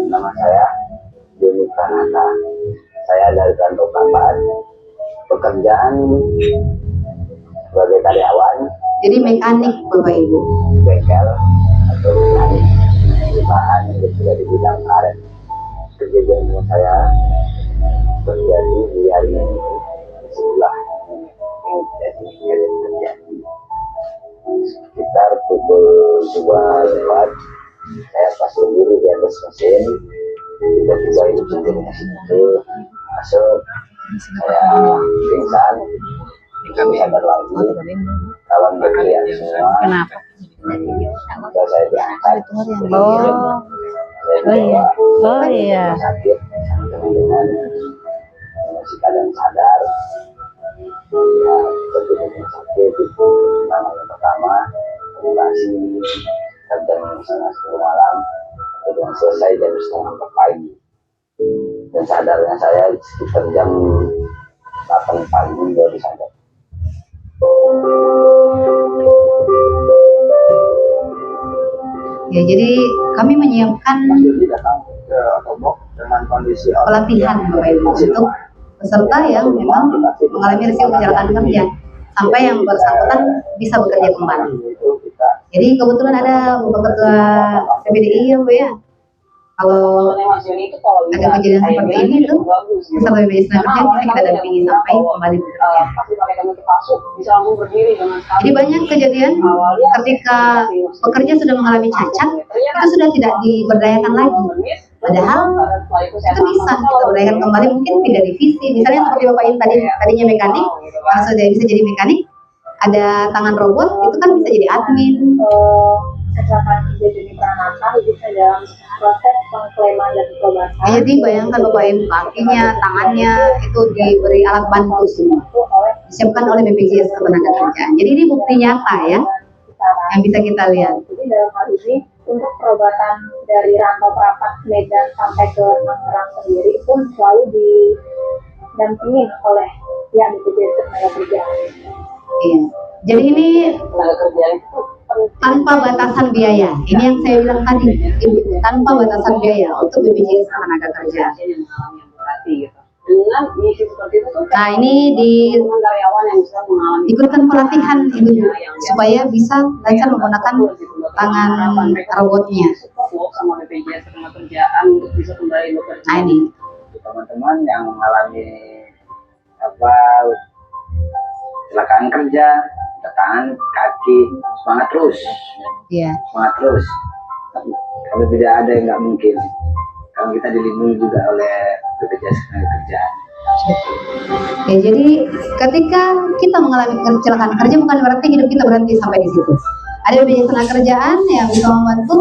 Nama saya Joni Pranata. Saya dari kantor Kampaan. Pekerjaan sebagai karyawan. Jadi mekanik Bapak Ibu. Bengkel atau mekanik perusahaan yang sudah di bidang karet. Kejadian saya terjadi di hari ini sebelah yang terjadi. Sekitar pukul 2 lewat, saya pas sendiri di atas mesin, tiba-tiba itu sendirinya itu masuk, saya pingsan, kami sadar lagi, kawan berteriak semua. Kenapa? Sudah saya diangkat, saya dibawa Oh iya. rumah sakit sama teman-teman, masih keadaan sadar. Ya, pergi ke rumah sakit itu yang pertama, operasi jam 11 malam, kemudian selesai jam 3:30 pagi. Dan sadarnya saya sekitar jam 8 pagi baru sadar. Ya, jadi kami menyiapkan Mas Yudi datang ke Otobok dengan kondisi pelatihan Bapak Ibu untuk peserta yang memang mengalami risiko kecelakaan kerja sampai yang bersangkutan bisa bekerja kembali. Jadi kebetulan ada Bapak Ketua PBDI ya Bu ya. Kalau ada kejadian seperti ini tuh peserta PBDI Tenaga Kerja kita dampingi sampai kembali bekerja. Jadi banyak kejadian ketika pekerja sudah mengalami cacat itu sudah tidak diberdayakan lagi. Padahal itu bisa kita berdayakan kembali, mungkin pindah divisi. Misalnya seperti Bapak ini tadinya mekanik, kalau sudah bisa jadi mekanik, ada tangan robot, itu kan bisa jadi admin. Kecelakaan kerja di Pranata bisa dalam proses pengklaiman dan pengobatan. Jadi bayangkan Bapak Ibu, kakinya, tangannya itu diberi alat bantu semua, disiapkan oleh BPJS Ketenagakerjaan. Jadi ini bukti nyata ya, yang bisa kita lihat. Jadi dalam hal ini untuk perobatan dari Rantau Prapat Medan sampai ke Tangerang sendiri pun selalu didampingi oleh pihak BPJS Ketenagakerjaan. Iya. Jadi ini Tenaga kerja itu tanpa batasan biaya. Ini yang saya bilang tadi, Ibu, tanpa batasan biaya untuk BPJS Ketenagakerjaan. yang mengalami amputasi gitu. Dengan misi seperti itu tuh, Nah, ini teman karyawan yang bisa mengalami ikutkan pelatihan Ibu supaya bisa lancar menggunakan tangan robotnya. support sama BPJS Ketenagakerjaan untuk bisa kembali bekerja. Nah, ini teman-teman yang mengalami kecelakaan kerja, tangan, kaki, semangat terus, ya. semangat terus. Kalau tidak ada yang nggak mungkin, kalau kita dilindungi juga oleh BPJS Ketenagakerjaan. Ya, jadi ketika kita mengalami kecelakaan kerja bukan berarti hidup kita berhenti sampai di situ. Ada BPJS Ketenagakerjaan yang bisa membantu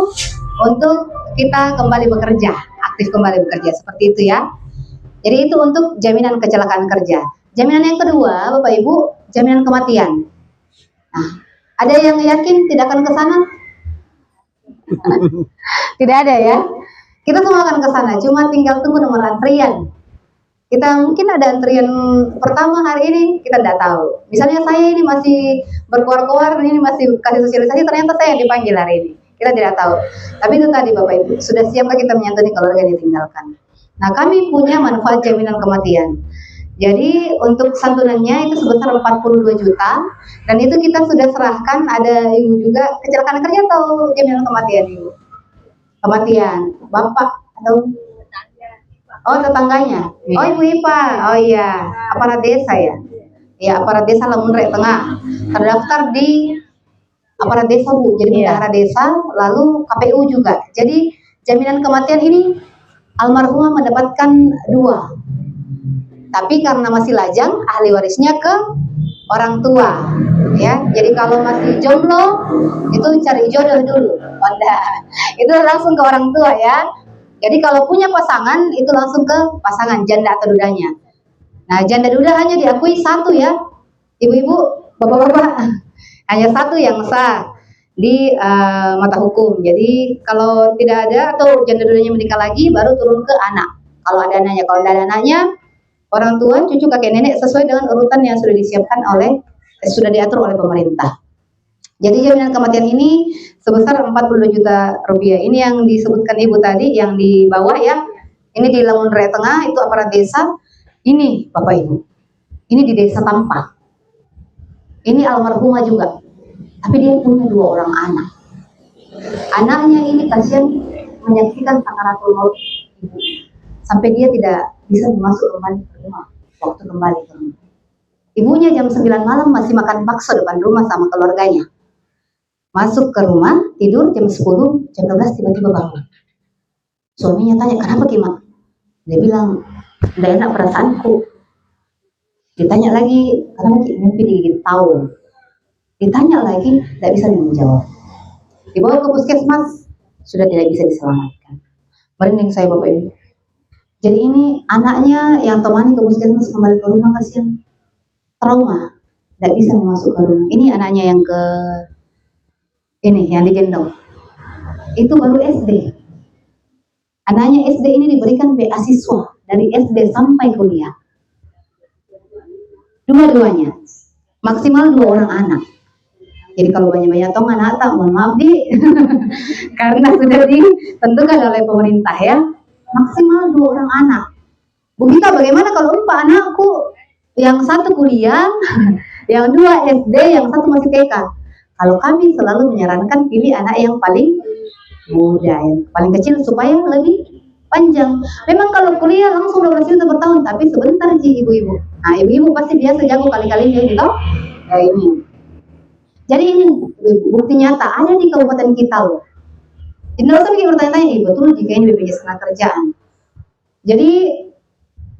untuk kita kembali bekerja, aktif kembali bekerja, seperti itu ya. Jadi itu untuk jaminan kecelakaan kerja. Jaminan yang kedua, Bapak Ibu, jaminan kematian. Nah, ada yang yakin tidak akan ke sana? Tidak ada ya. Kita semua akan ke sana, cuma tinggal tunggu nomor antrian. Kita mungkin ada antrian pertama hari ini, kita tidak tahu. Misalnya saya ini masih berkuar-kuar, ini masih kasih sosialisasi, ternyata saya yang dipanggil hari ini. Kita tidak tahu. Tapi itu tadi Bapak Ibu, sudah siapkah kita menyantuni keluarga yang ditinggalkan? Nah, kami punya manfaat jaminan kematian. Jadi untuk santunannya itu sebesar 42 juta dan itu kita sudah serahkan. Ada Ibu juga kecelakaan kerja atau jaminan kematian Ibu? Kematian, Bapak atau tetangganya? Oh, Ibu Ipa. Oh iya, aparat desa ya. Ya, aparat desa Lamun Rek Tengah. Terdaftar di aparat desa Bu, jadi bendahara desa, lalu KPU juga. Jadi jaminan kematian ini almarhumah mendapatkan 2. Tapi karena masih lajang, ahli warisnya ke orang tua, ya. Jadi kalau masih jomblo, itu cari jodoh dulu, itu langsung ke orang tua ya. Jadi kalau punya pasangan, itu langsung ke pasangan janda atau dudanya. Nah, janda duda hanya diakui 1 ya, ibu-ibu, bapak-bapak, hanya 1 yang sah di mata hukum. Jadi kalau tidak ada atau janda dudanya menikah lagi, baru turun ke anak. Kalau ada anaknya, kalau tidak ada anaknya, orang tua, cucu, kakek, nenek sesuai dengan urutan yang sudah disiapkan sudah diatur oleh pemerintah. Jadi jaminan kematian ini sebesar 42 juta rupiah. Ini yang disebutkan Ibu tadi, yang di bawah ya. Ini di Lamun Rek Tengah, itu aparat desa. Ini Bapak Ibu, ini di desa Tampak. Ini almarhumah juga, tapi dia punya 2 orang anak. Anaknya ini kasihan menyaksikan sakaratul maut ibu, sampai dia tidak bisa masuk kembali ke rumah waktu kembali ke rumah. Ibunya jam 9 malam masih makan bakso depan rumah sama keluarganya. Masuk ke rumah, tidur jam 10, jam 12 tiba-tiba bangun. Suaminya tanya, kenapa Kima? Dia bilang, udah enak perasaanku. Ditanya lagi, kenapa Ki? Mimpi digigit tahun. Ditanya lagi, tidak bisa menjawab. Dibawa ke puskesmas, sudah tidak bisa diselamatkan. Merinding saya Bapak Ibu. Jadi ini anaknya yang temani ke puskesmas kembali ke rumah, kasihan. Trauma, tidak bisa masuk ke rumah. Ini anaknya yang yang digendong. Itu baru SD. Anaknya SD ini diberikan beasiswa dari SD sampai kuliah. Dua-duanya, maksimal 2 orang anak. Jadi kalau banyak-banyak tong anak tak, mohon maaf di, karena sudah ditentukan oleh pemerintah ya, maksimal 2 orang anak. Bu Gita, bagaimana kalau 4 anakku, yang 1 kuliah, yang 2 SD, yang 1 masih TK? Kalau kami selalu menyarankan pilih anak yang paling muda, yang paling kecil supaya lebih panjang. Memang kalau kuliah langsung 12 juta per tahun, tapi sebentar sih ibu-ibu. Nah, ibu-ibu pasti biasa jago kali-kali dia gitu. Ya ini. Jadi ini bukti nyata ada di kabupaten kita loh. Jadi nggak usah bikin bertanya-tanya, betul jika ini BPJS Ketenagakerjaan. Jadi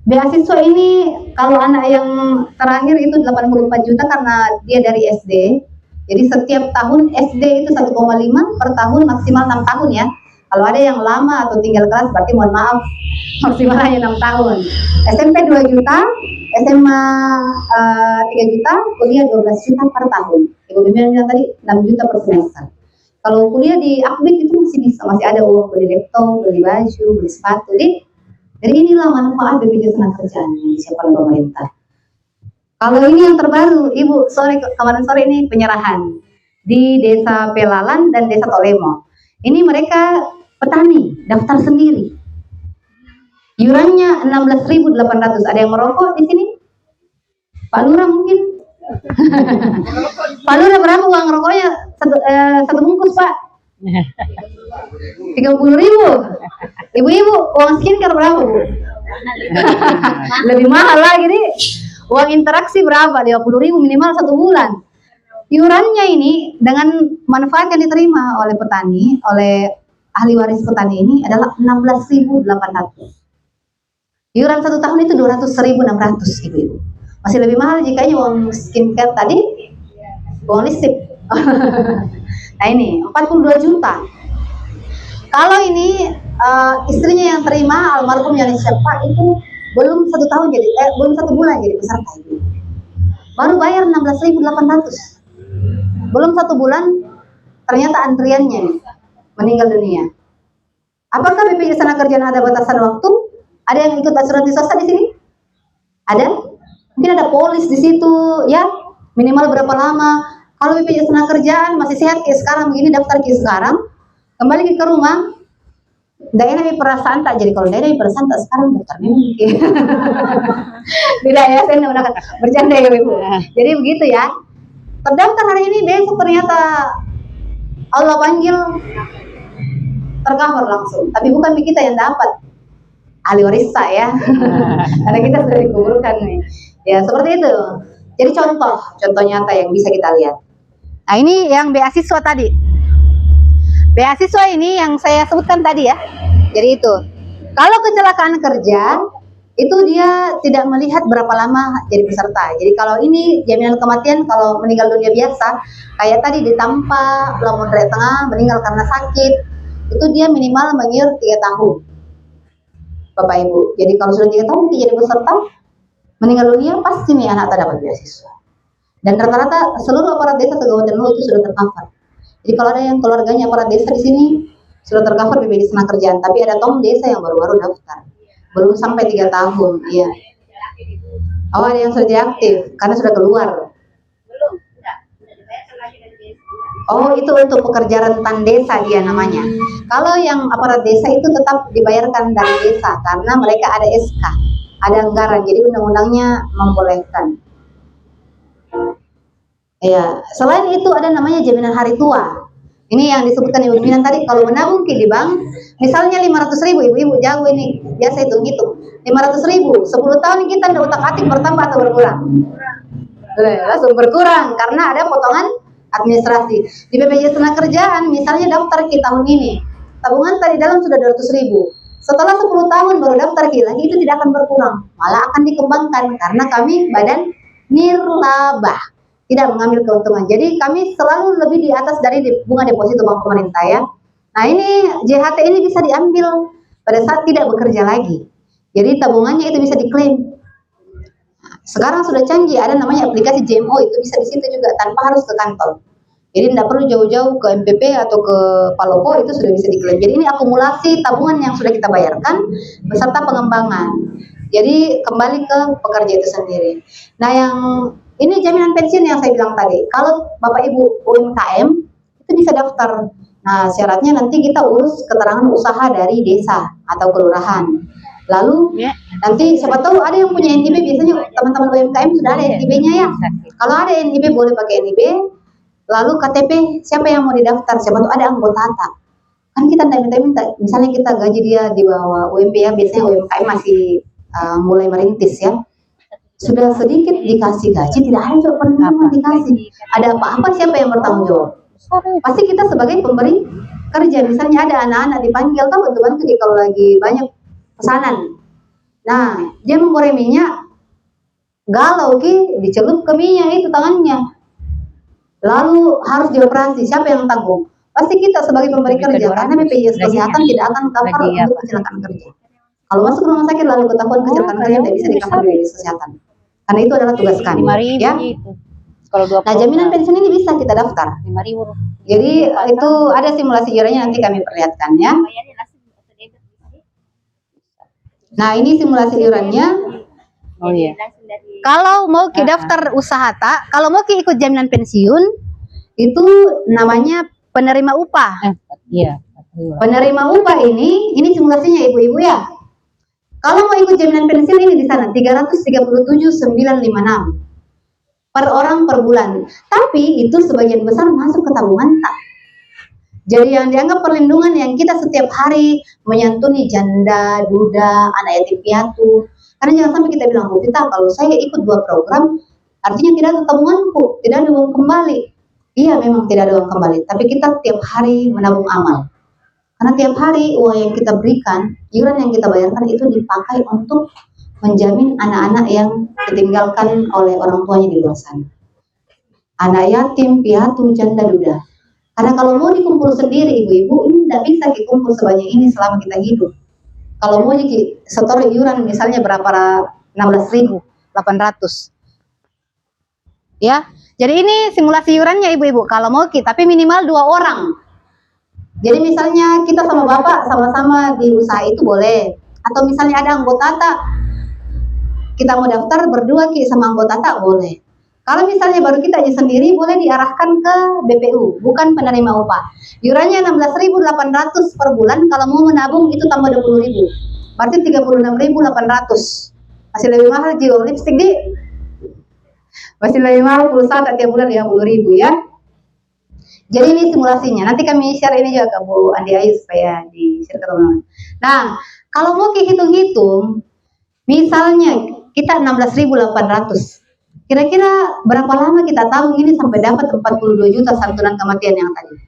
beasiswa ini kalau anak yang terakhir itu 84 juta karena dia dari SD. Jadi setiap tahun SD itu 1,5 per tahun, maksimal 6 tahun ya. Kalau ada yang lama atau tinggal kelas berarti mohon maaf, maksimal hanya 6 tahun. SMP 2 juta, SMA 3 juta, kuliah 12 juta per tahun. Ibu bimbingan tadi 6 juta per semester. Kalau kuliah di Akbit itu masih bisa, masih ada uang beli laptop, beli baju, beli sepatu. Jadi inilah manfaat BPJS Ketenagakerjaan yang disiapkan pemerintah. Kalau ini yang terbaru, Ibu, kemarin sore ini penyerahan di Desa Pelalan dan Desa Tolemo. Ini mereka petani, daftar sendiri. Iurannya 16.800. Ada yang merokok di sini? Pak Lurah mungkin? Pak Lurah berapa uang rokoknya? Satu bungkus Pak? 30.000. Ibu-ibu uang skincare berapa Bu? Lebih mahal lagi nih. Uang interaksi berapa? 50.000 minimal 1 bulan. Iurannya ini dengan manfaat yang diterima oleh petani, oleh ahli waris petani ini adalah 16.800. Iuran 1 tahun itu 200.600 ibu-ibu. Masih lebih mahal jika uang skincare tadi, uang listrik. Nah ini 42 juta. Kalau ini istrinya yang terima almarhum yang siapa itu belum 1 tahun jadi belum 1 bulan jadi peserta itu. Baru bayar 16.800. Belum 1 bulan ternyata antriannya nih, meninggal dunia. Apakah BPJS Ketenagakerjaan ada batasan waktu? Ada yang ikut asuransi swasta di sini? Ada? Mungkin ada polis di situ ya, minimal berapa lama. Kalau BPJS Ketenagakerjaan masih sehat kayak sekarang begini, daftar kayak sekarang, kembali ke rumah, daerah perasaan tak. Jadi kalau daerah perasaan tak sekarang daftar mungkin. Tidak ya, saya menggunakan bercanda ya ibu. Jadi begitu ya. Terdaftar hari ini, besok ternyata Allah panggil tercover langsung. Tapi bukan kita yang dapat, ahli waris ya. Karena kita sudah dikuburkan nih. Ya seperti itu. Jadi contoh nyata yang bisa kita lihat. Nah ini yang beasiswa tadi. Beasiswa ini yang saya sebutkan tadi ya. Jadi itu. Kalau kecelakaan kerja itu dia tidak melihat berapa lama jadi peserta. Jadi kalau ini jaminan kematian kalau meninggal dunia biasa, kayak tadi ditampak, lamun dari tengah meninggal karena sakit, itu dia minimal mengiur 3 tahun. Bapak Ibu. Jadi kalau sudah 3 tahun jadi peserta, meninggal dunia pasti nih anak dapat beasiswa. Dan rata-rata seluruh aparat desa Kabupaten Luwu itu sudah tercover. Jadi kalau ada yang keluarganya aparat desa di sini sudah tercover BPJS Ketenagakerjaan, tapi ada tom desa yang baru-baru daftar. Belum sampai 3 tahun, iya. Oh, ada yang sudah diaktif karena sudah keluar. Oh, itu untuk pekerja rentan desa dia namanya. Kalau yang aparat desa itu tetap dibayarkan dari desa karena mereka ada SK, ada anggaran. Jadi undang-undangnya membolehkan. Ya, selain itu ada namanya jaminan hari tua. Ini yang disebutkan Ibu Minan tadi, kalau menabung di bank, misalnya 500.000, ibu-ibu jago ini, biasa hitung-hitung. 500.000, 10 tahun kita udah utak-atik bertambah atau berkurang? langsung berkurang karena ada potongan administrasi. Di BPJS Tenagakerjaan misalnya daftar ke tahun ini, tabungan tadi dalam sudah 200.000. Setelah 10 tahun baru daftar lagi, itu tidak akan berkurang, malah akan dikembangkan karena kami badan nirlaba, tidak mengambil keuntungan. Jadi kami selalu lebih di atas dari bunga deposito bank pemerintah ya. Nah ini JHT ini bisa diambil pada saat tidak bekerja lagi. Jadi tabungannya itu bisa diklaim. Nah, sekarang sudah canggih, ada namanya aplikasi JMO, itu bisa di situ juga tanpa harus ke kantor. Jadi tidak perlu jauh-jauh ke MPP atau ke Palopo, itu sudah bisa diklaim. Jadi ini akumulasi tabungan yang sudah kita bayarkan beserta pengembangan. Jadi kembali ke pekerja itu sendiri. Nah yang ini jaminan pensiun yang saya bilang tadi. Kalau Bapak Ibu UMKM itu bisa daftar. Nah syaratnya nanti kita urus keterangan usaha dari desa atau kelurahan. Lalu nanti siapa tahu ada yang punya NIB, biasanya teman-teman UMKM sudah ada NIB-nya ya. Kalau ada NIB boleh pakai NIB. Lalu KTP siapa yang mau didaftar, siapa tahu ada anggota ATA. Kan kita tidak minta, misalnya kita gaji dia di bawah UMP ya, biasanya UMKM masih mulai merintis ya. Sudah sedikit dikasih gaji, tidak ada juga penerimaan dikasih. Ada apa-apa siapa yang bertanggung jawab? Pasti kita sebagai pemberi kerja, misalnya ada anak-anak dipanggil, tahu bantu-bantu kalau lagi banyak pesanan. Nah, dia menggoreng minyak, galau dicelup ke minyak itu tangannya. Lalu harus dioperasi, siapa yang tanggung? Pasti kita sebagai pemberi kerja, karena BPJS Kesehatan tidak akan cover untuk kecelakaan kerja. Kalau masuk ke rumah sakit lalu ketahuan kecelakaan kerja tidak bisa di-cover BPJS Kesehatan, karena itu adalah tugas kami. Ya. Nah jaminan pensiun ini bisa kita daftar. Jadi itu ada simulasi iurannya, nanti kami perlihatkan ya. Nah ini simulasi iurannya. Oh iya. Kalau mau ke daftar usaha tak, kalau mau ke ikut jaminan pensiun, itu namanya penerima upah. Iya. Penerima upah ini simulasinya ibu-ibu ya. Kalau mau ikut jaminan pensiun ini di sana 337.956 per orang per bulan. Tapi itu sebagian besar masuk ke tabungan tak. Jadi yang dianggap perlindungan yang kita setiap hari menyantuni janda, duda, anak yatim piatu. Karena jangan sampai kita bilang, Bu Vita, kalau saya ikut 2 program, artinya tidak ada tabunganku, tidak ada uang kembali. Iya, memang tidak ada uang kembali, tapi kita tiap hari menabung amal. Karena tiap hari uang yang kita berikan, iuran yang kita bayarkan itu dipakai untuk menjamin anak-anak yang ditinggalkan oleh orang tuanya di luar sana. Anak yatim, piatu, janda, duda. Karena kalau mau dikumpul sendiri, ibu-ibu, ini tidak bisa dikumpul sebanyak ini selama kita hidup. Kalau mau setor iuran misalnya berapa 16.800. Ya. Jadi ini simulasi iurannya ibu-ibu. Kalau mau tapi minimal 2 orang. Jadi misalnya kita sama bapak sama-sama di usaha itu boleh. Atau misalnya ada anggota tak, kita mau daftar berdua sama anggota tak boleh. Kalau misalnya baru kita aja sendiri boleh diarahkan ke BPU, bukan penerima upah. Iurannya 16.800 per bulan, kalau mau menabung itu tambah 20.000. Berarti 36.800. Masih lebih mahal jiwa lipstick di. Masih lebih mahal pulsa tiap bulan 50.000 ya. Jadi ini simulasinya. Nanti kami share ini juga ke Bu Andi Ayu supaya di-share ke teman-teman. Nah, kalau mau hitung-hitung, misalnya kita 16.800. Kira-kira berapa lama kita tabung ini sampai dapat 42 juta santunan kematian yang tadi?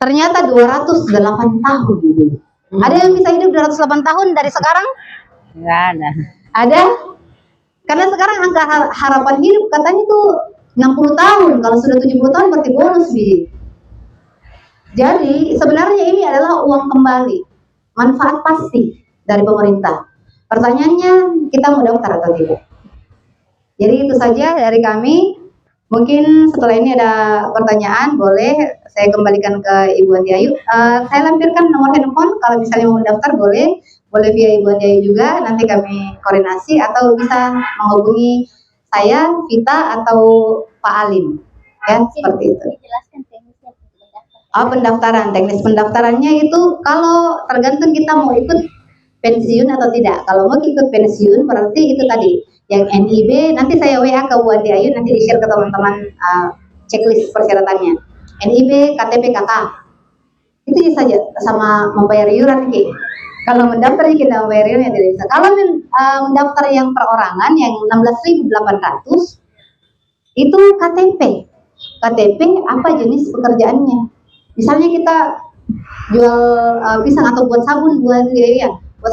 Ternyata 208 tahun. Ada yang bisa hidup 208 tahun dari sekarang? Enggak ada. Ada? Karena sekarang angka harapan hidup katanya tuh 60 tahun. Kalau sudah 70 tahun berarti bonus, Bi. Jadi sebenarnya ini adalah uang kembali. Manfaat pasti dari pemerintah. Pertanyaannya, kita mau daftar atau tidak? Jadi itu saja dari kami. Mungkin setelah ini ada pertanyaan, boleh saya kembalikan ke Ibu Andi Ayu. Saya lampirkan nomor handphone, kalau misalnya mau daftar boleh via Ibu Andi Ayu juga. Nanti kami koordinasi atau bisa menghubungi saya, Vita atau Pak Alim. Ya, seperti itu. Pendaftaran, teknis pendaftarannya itu kalau tergantung kita mau ikut pensiun atau tidak. Kalau mau ikut pensiun berarti itu tadi. Yang NIB, nanti saya WA ke Bu Andi Ayu, nanti di-share ke teman-teman checklist persyaratannya. NIB, KTP, KK. Itu saja, sama membayar iuran. Kalau mendaftar kita membayar iuran tidak bisa. Kalau mendaftar yang perorangan, yang 16.800, itu KTP. KTP apa jenis pekerjaannya. Misalnya kita jual pisang atau buat sabun, buat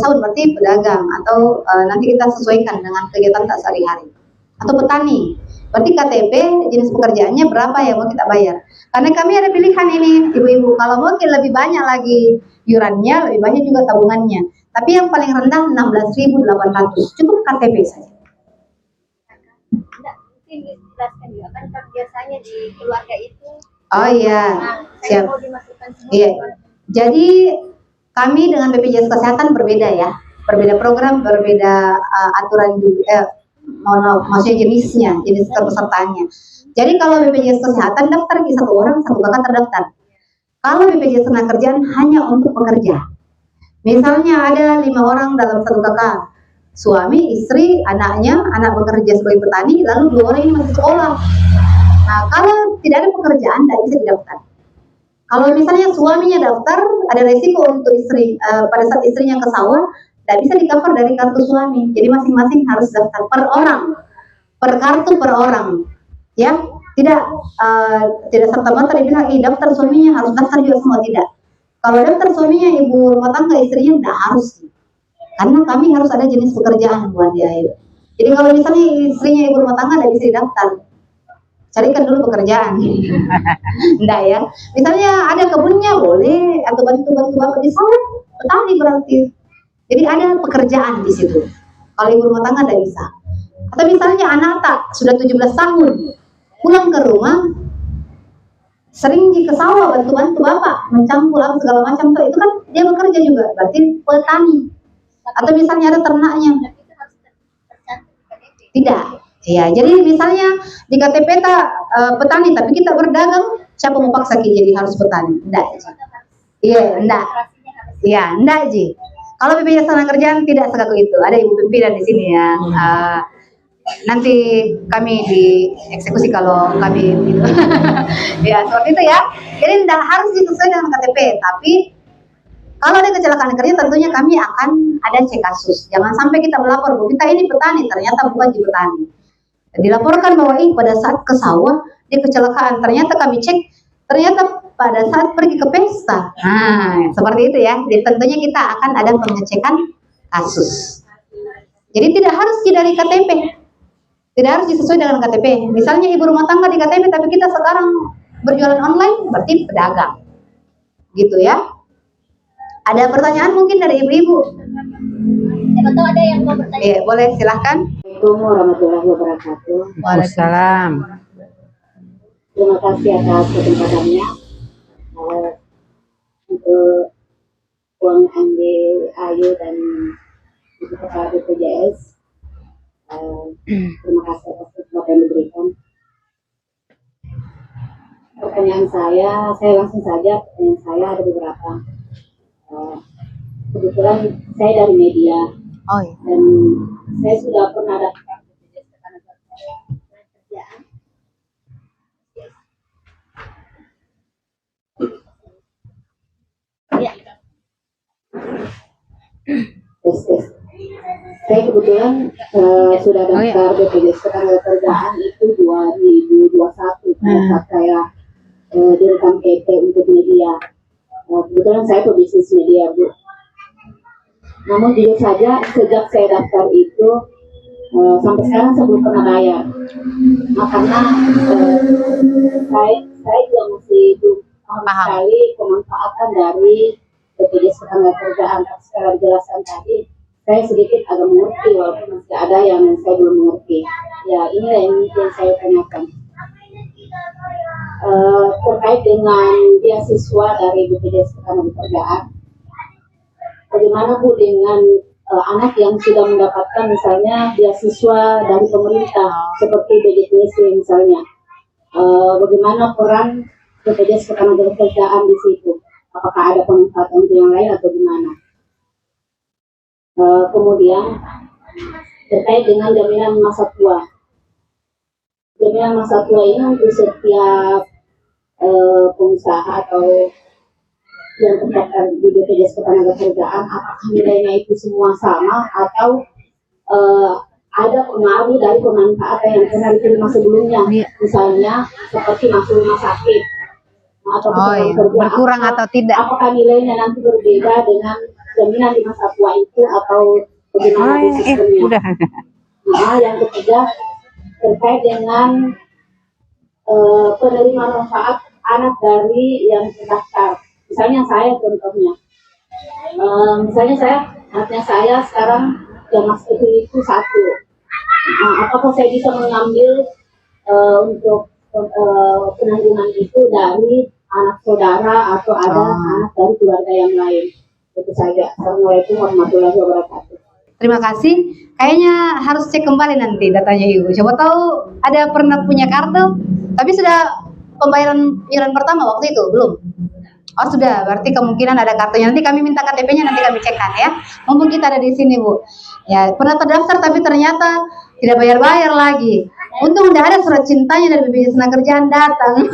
sabun berarti pedagang, atau nanti kita sesuaikan dengan kegiatan tak sehari-hari. Atau petani, berarti KTP jenis pekerjaannya berapa yang mau kita bayar. Karena kami ada pilihan ini ibu-ibu, kalau mungkin lebih banyak lagi iurannya, lebih banyak juga tabungannya. Tapi yang paling rendah 16.800, cukup KTP saja. Enggak, mungkin dijelaskan juga kan biasanya di keluarga itu. Oh iya, siap. Mau dimasukkan semua. Iya. Jadi kami dengan BPJS Kesehatan berbeda ya, berbeda program, berbeda aturan juga. Maksudnya jenis kepesertaannya. Jadi kalau BPJS Kesehatan daftar di satu orang, satu kakak terdaftar. Kalau BPJS Ketenagakerjaan hanya untuk pekerja. Misalnya ada 5 orang dalam satu kakak, suami, istri, anaknya, anak bekerja sebagai petani, lalu 2 orang ini masih sekolah. Nah, kalau tidak ada pekerjaan, tidak bisa didaftar. Kalau misalnya suaminya daftar, ada resiko untuk istri, pada saat istrinya ke sawah, tidak bisa di-cover dari kartu suami. Jadi masing-masing harus daftar per orang, per kartu per orang. Ya, tidak serta-merta dibilang, daftar suaminya harus daftar juga semua, tidak. Kalau daftar suaminya ibu rumah tangga, istrinya tidak harus. Karena kami harus ada jenis pekerjaan buat dia. Jadi kalau misalnya istrinya ibu rumah tangga tidak bisa didaftar, carikan dulu pekerjaan. Enggak ya. Misalnya ada kebunnya boleh, atau bantu-bantu bapak di sawah, petani berarti. Jadi ada pekerjaan di situ. Kalau ibu rumah tangga tidak bisa. Atau misalnya anak tak sudah 17 tahun, pulang ke rumah, sering ke sawah bantu-bantu bapak, mencampur apa segala macam, itu kan dia bekerja juga, berarti petani. Atau misalnya ada ternaknya. Tidak. Ya, jadi misalnya di KTP petani, tapi kita berdagang, siapa mau paksa jadi harus petani? Enggak. Iya, enggak. Iya, enggak, Ji. Kalau BPJS Ketenagakerjaan tidak sekaku itu. Ada ibu pimpinan di sini ya. Nanti kami dieksekusi kalau kami gitu. Ya, seperti itu ya. Jadi tidak harus disesuaikan dengan KTP, tapi kalau ada kecelakaan kerja tentunya kami akan ada cek kasus. Jangan sampai kita melapor bahwa kita ini petani, ternyata bukan di petani. Dilaporkan bahwa pada saat ke sawah dia kecelakaan, ternyata kami cek, ternyata pada saat pergi ke pesta. Nah, seperti itu ya. Jadi tentunya kita akan ada pengecekan kasus. Jadi tidak harus dari KTP. Tidak harus disesuaikan dengan KTP. Misalnya ibu rumah tangga di KTP, tapi kita sekarang berjualan online, berarti pedagang. Gitu ya. Ada pertanyaan mungkin dari ibu-ibu? Siapa tahu ada yang mau bertanya. Iya, boleh silahkan. Assalamualaikum warahmatullahi wabarakatuh. Waalaikumsalam. Terima kasih atas kesempatannya untuk Puan Andi Ayu dan Ibu Kepala BPJS. Terima kasih atas kesempatan yang diberikan. Pertanyaan saya langsung saja. Pertanyaan saya ada beberapa. Kebetulan saya dari media. Oh iya. Dan saya sudah pernah daftar BPJS Ketenagakerjaan. Saya kebetulan sudah daftar BPJS Ketenagakerjaan itu 2021 pada saat saya direkam PT untuk media. Kebetulan saya pebisnis media, Bu. Namun jujur saja sejak saya daftar itu sampai sekarang saya belum pernah bayar. Nah, karena saya juga masih belum paham sekali pemanfaatan dari BPJS Ketenagakerjaan. Secara dijelaskan tadi, saya sedikit agak mengerti walaupun masih ada yang saya belum mengerti. Ya, inilah yang saya tanyakan. Terkait dengan beasiswa dari BPJS Ketenagakerjaan, bagaimana Bu dengan anak yang sudah mendapatkan misalnya beasiswa dari pemerintah seperti BPJS misalnya, bagaimana peran BPJS Ketenagakerjaan di situ? Apakah ada pemanfaatan untuk yang lain atau gimana? Kemudian terkait dengan jaminan masa tua. Jaminan masa tua ini untuk setiap pengusaha atau yang terdaftar di BPJS Ketenagakerjaan, apakah nilainya itu semua sama atau ada pengaruh dari pemanfaatan yang pernah diterima sebelumnya, misalnya seperti masuk rumah sakit atau kerja, berkurang atau tidak? apakah nilainya nanti berbeda dengan jaminan di masa tua itu atau bagaimana sistemnya? Nah, yang ketiga terkait dengan penerima manfaat anak dari yang terdaftar. Misalnya saya contohnya, anaknya saya sekarang yang masuk itu satu. Apakah saya bisa mengambil untuk penanggungan itu dari anak saudara atau ada anak dari keluarga yang lain? Itu saja. Assalamualaikum warahmatullahi wabarakatuh. Terima kasih. Kayaknya harus cek kembali nanti datanya Ibu. Coba tahu ada pernah punya kartu, tapi sudah pembayaran iuran pertama waktu itu belum? Oh sudah, berarti kemungkinan ada kartunya. Nanti kami minta KTP-nya, nanti kami cekkan ya. Mumpung kita ada di sini Bu. Ya pernah terdaftar tapi ternyata tidak bayar-bayar lagi. Untung udah ada surat cintanya dari BPJS Tenagakerjaan datang.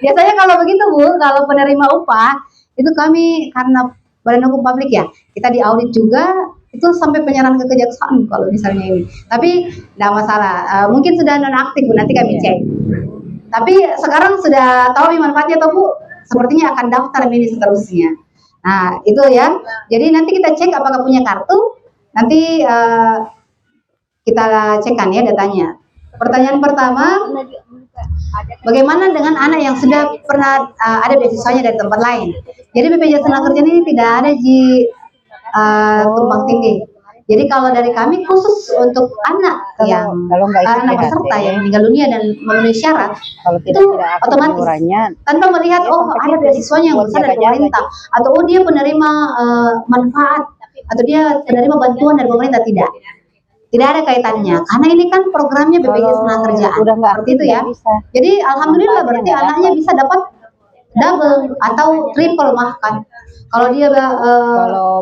Biasanya kalau begitu Bu, kalau penerima upah itu kami karena Badan Hukum Publik ya, kita diaudit juga. Itu sampai penyerahan ke kejaksaan kalau misalnya ini. Tapi tidak masalah. Mungkin sudah nonaktif Bu, nanti kami cek. Tapi sekarang sudah tahu manfaatnya atau Bu? Sepertinya akan daftar ini seterusnya. Nah itu ya. Jadi nanti kita cek apakah punya kartu. Nanti kita cekkan ya datanya. Pertanyaan pertama, bagaimana dengan anak yang sudah pernah ada beasiswanya dari tempat lain? Jadi BPJS Tenagakerjaan ini tidak ada di tumpang tindih. Jadi kalau dari kami khusus untuk anak yang anak peserta yang meninggal dunia dan memenuhi syarat, itu otomatis tanpa melihat ada beasiswanya yang besar dari pemerintah atau dia penerima manfaat atau dia penerima bantuan dari pemerintah, tidak ada kaitannya karena ini kan programnya BPJS Tenagakerjaan seperti itu ya. Jadi alhamdulillah berarti anaknya bisa dapat double atau triple bahkan kalau dia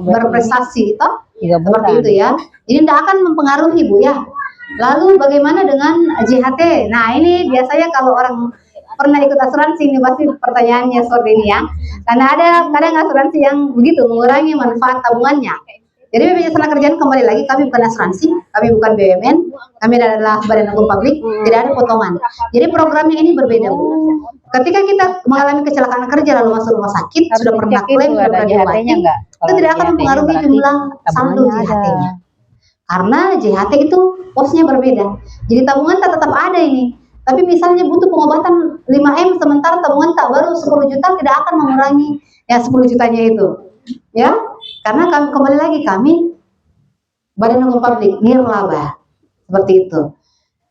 berprestasi toh seperti itu ya. Ini tidak akan mempengaruhi Bu ya. Lalu bagaimana dengan JHT? Nah ini biasanya kalau orang pernah ikut asuransi ini pasti pertanyaannya seperti ini ya. Karena ada kadang asuransi yang begitu mengurangi manfaat tabungannya. Jadi BPJS Tenagakerjaan kembali lagi kami bukan asuransi, kami bukan BUMN, kami adalah Badan Hukum Publik, tidak ada potongan. Jadi programnya ini berbeda Bu. Ketika kita mengalami kecelakaan kerja lalu masuk rumah sakit, sudah pernah klaim, sudah pernah diobati, itu tidak akan mempengaruhi jumlah saldo JHT-nya. Karena JHT itu posnya berbeda. Jadi tabungan tetap ada ini. Tapi misalnya butuh pengobatan 5M sementara tabungan tak baru 10 juta, tidak akan mengurangi ya 10 jutanya itu. Ya, karena kembali lagi kami Badan Hukum Publik nirlaba seperti itu.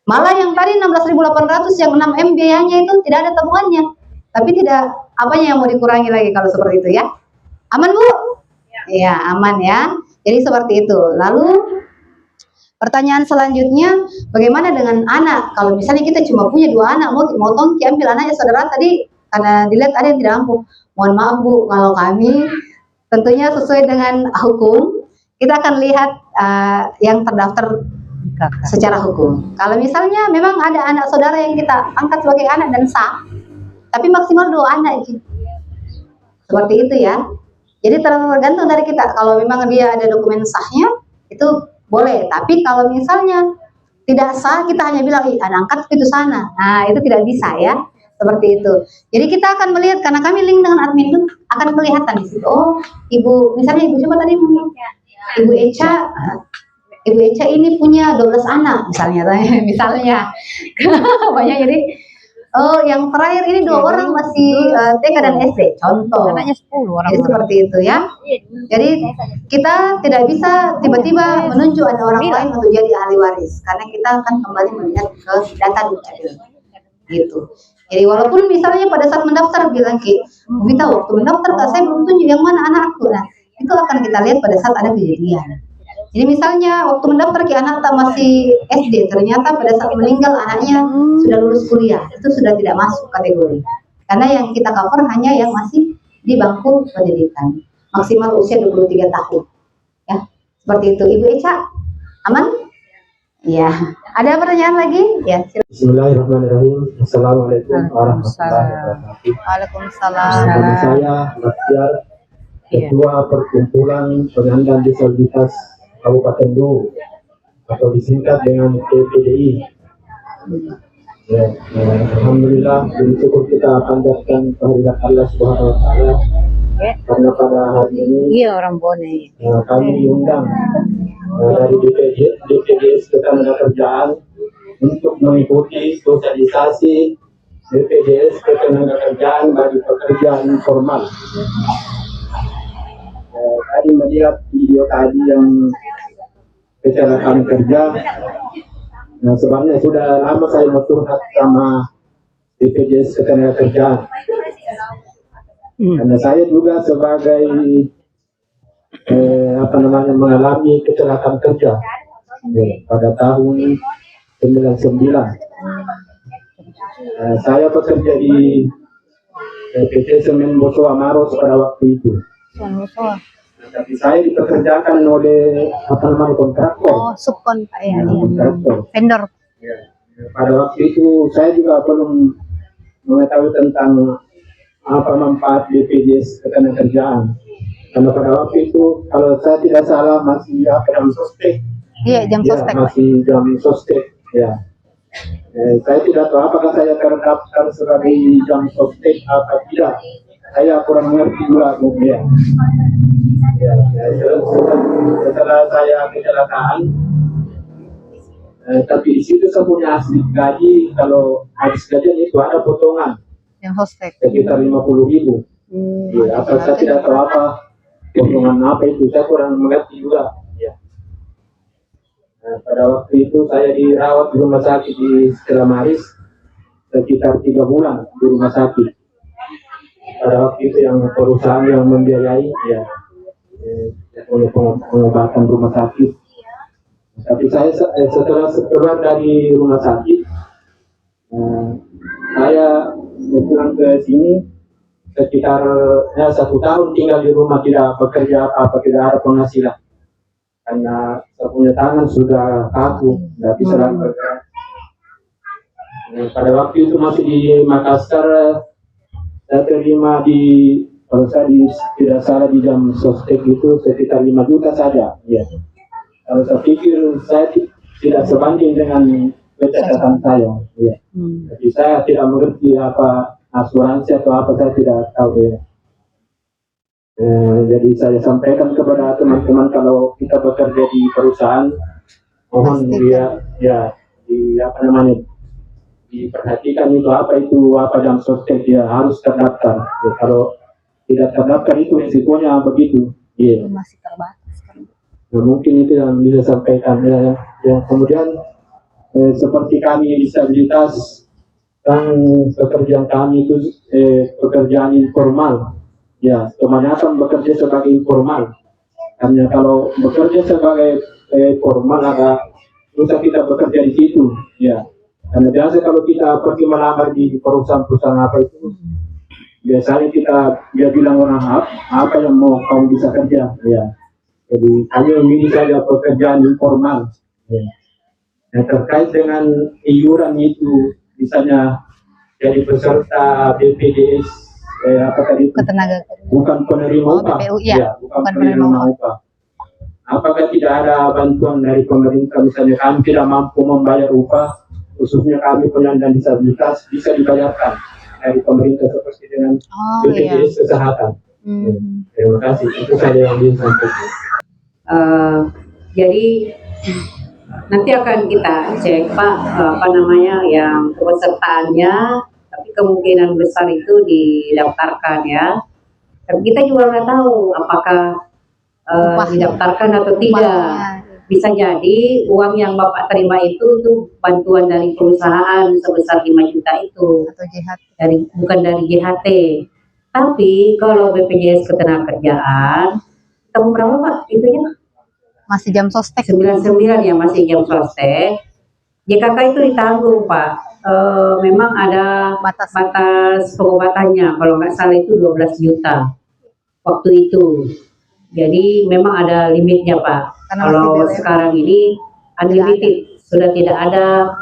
Malah yang tadi 16.800 yang 6M biayanya itu tidak ada tabungannya, tapi tidak apanya yang mau dikurangi lagi kalau seperti itu ya. Aman Bu? Ya aman ya. Jadi seperti itu. Lalu pertanyaan selanjutnya, bagaimana dengan anak? Kalau misalnya kita cuma punya 2 anak, mau tongki ambil anaknya saudara tadi karena dilihat ada yang tidak mampu. Mohon maaf Bu, kalau kami tentunya sesuai dengan hukum, kita akan lihat yang terdaftar secara hukum. Kalau misalnya memang ada anak saudara yang kita angkat sebagai anak dan sah, tapi maksimal 2 anak seperti itu ya. Jadi tergantung dari kita. Kalau memang dia ada dokumen sahnya, itu boleh. Tapi kalau misalnya tidak sah, kita hanya bilang, anak angkat itu sana. Nah itu tidak bisa ya. Seperti itu. Jadi kita akan melihat karena kami link dengan admin itu akan kelihatan di situ. Oh, Ibu, misalnya Ibu siapa tadi? Ibu Eca ini punya 12 anak misalnya, banyak. Jadi yang terakhir ini 2 orang masih TK dan SD, contoh. Anaknya 10 orang. Jadi seperti itu ya. Jadi kita tidak bisa tiba-tiba menunjuk ada orang lain untuk jadi ahli waris karena kita akan kembali melihat ke data dukcapil. Gitu. Jadi walaupun misalnya pada saat mendaftar bilang kita waktu mendaftar saya belum tunjuk yang mana anakku. Nah, itu akan kita lihat pada saat ada kejadian. Jadi misalnya waktu mendaftar anak tak masih SD, ternyata pada saat meninggal anaknya sudah lulus kuliah, itu sudah tidak masuk kategori. Karena yang kita cover hanya yang masih di bangku pendidikan, maksimal usia 23 tahun. Ya, seperti itu. Ibu Eca, aman? Ya, ada pertanyaan lagi? Ya, silakan. Bismillahirrahmanirrahim. Assalamualaikum warahmatullahi wabarakatuh. Waalaikumsalam. Nama saya Bakhtiar, Ketua Perkumpulan Penyandang Disabilitas Kabupaten Luwu. atau disingkat dengan PPDI. Ya, alhamdulillah, bersyukur kita panjatkan kehadirat Allah Subhanahu wa Ta'ala karena pada hari ini Iya orang Bone. kami diundang dari BPJS Ketenagakerjaan untuk mengikuti sosialisasi BPJS Ketenagakerjaan bagi pekerja informal. Tadi melihat video tadi yang kecelakaan kerja. Nah, sebenarnya sudah lama saya mau curhat sama BPJS Ketenagakerjaan. Karena saya juga sebagai mengalami kecelakaan kerja pada tahun 99. Saya bekerja di PT Semen Bosowa Maros pada waktu itu. Tapi saya dipekerjakan oleh kontraktor. Oh, subkon Pak ya. Kontraktor. Vendor. Pada waktu itu saya juga belum mengetahui tentang apa manfaat BPJS Ketenagakerjaan. Karena pada waktu itu kalau saya tidak salah masih jam sostek. Iya, jam Ya, sostek. masih jam sostek. Ya. Saya tidak tahu apakah saya terdaftar sebagai jam sostek atau tidak. Saya kurang mengerti juga ya. Setelah saya kecelakaan, tapi di situ saya punya asli gaji. Kalau habis gajian itu ada potongan Yang hostek. sekitar 50.000. Ya, atau saya tidak tahu apa potongan apa itu, saya kurang mengerti juga. Ya. Pada waktu itu saya dirawat di rumah sakit di Stella Maris sekitar 3 bulan di rumah sakit. Pada waktu itu yang perusahaan yang membiayai ya oleh pengobatan rumah sakit. Tapi saya setelah keluar dari rumah sakit, saya pulang ke sini sekitar 1 tahun tinggal di rumah, tidak bekerja apa, tidak ada penghasilan karena saya punya tangan sudah kaku, tidak bisa lagi bergerak. Pada waktu itu masih di Makassar, saya terima kalau saya tidak salah di jam sostek itu sekitar 5 juta saja. Ya. Kalau saya pikir saya tidak sebanding dengan pencatatan saya. Ya. Jadi saya tidak mengerti apa asuransi atau apa, saya tidak tahu. Ya. Jadi saya sampaikan kepada teman-teman kalau kita bekerja di perusahaan, mohon diperhatikan itu apa jam sostek dia harus terdaftar. Ya, kalau tidak terdaftar itu risikonya begitu. Yeah. Masih terbatas kan. Nah, mungkin itu yang bisa sampaikan. Ya. Kemudian seperti kami disabilitas, kan pekerjaan kami itu pekerjaan informal. Ya, kebanyakan bekerja sebagai informal. Karena kalau bekerja sebagai formal agak susah kita bekerja di situ. Ya. Karena biasa kalau kita pergi melamar di perusahaan-perusahaan apa itu, biasanya dia bilang orang apa yang mau kamu bisa kerja. Ya. Jadi kami memilih saja pekerjaan informal. Ya. Yang terkait dengan iuran itu, misalnya jadi peserta BPJS Ketenagakerjaan. bukan penerima upah. BPU, ya. Bukan penerima upah. Apakah tidak ada bantuan dari pemerintah, misalnya kami tidak mampu membayar upah, khususnya kami penyandang disabilitas, bisa dibayarkan dari pemerintah seperti dengan BPJS Kesehatan. Terima kasih, itu saja yang bisa sampaikan. Jadi nanti akan kita cek Pak yang kepesertaannya, tapi kemungkinan besar itu didaftarkan ya. Tapi kita juga nggak tahu apakah didaftarkan atau tidak. Bisa jadi uang yang Bapak terima itu tuh bantuan dari perusahaan sebesar 5 juta itu, Atau JHT. bukan dari JHT. Tapi kalau BPJS Ketenagakerjaan, tahun berapa Pak itunya? Masih jam sostek. 99 ya, masih jam sostek. JKK itu ditanggung Pak. Memang ada batas pengobatannya, kalau nggak salah itu 12 juta waktu itu. Jadi memang ada limitnya Pak. Karena kalau sekarang ini unlimited, sudah tidak ada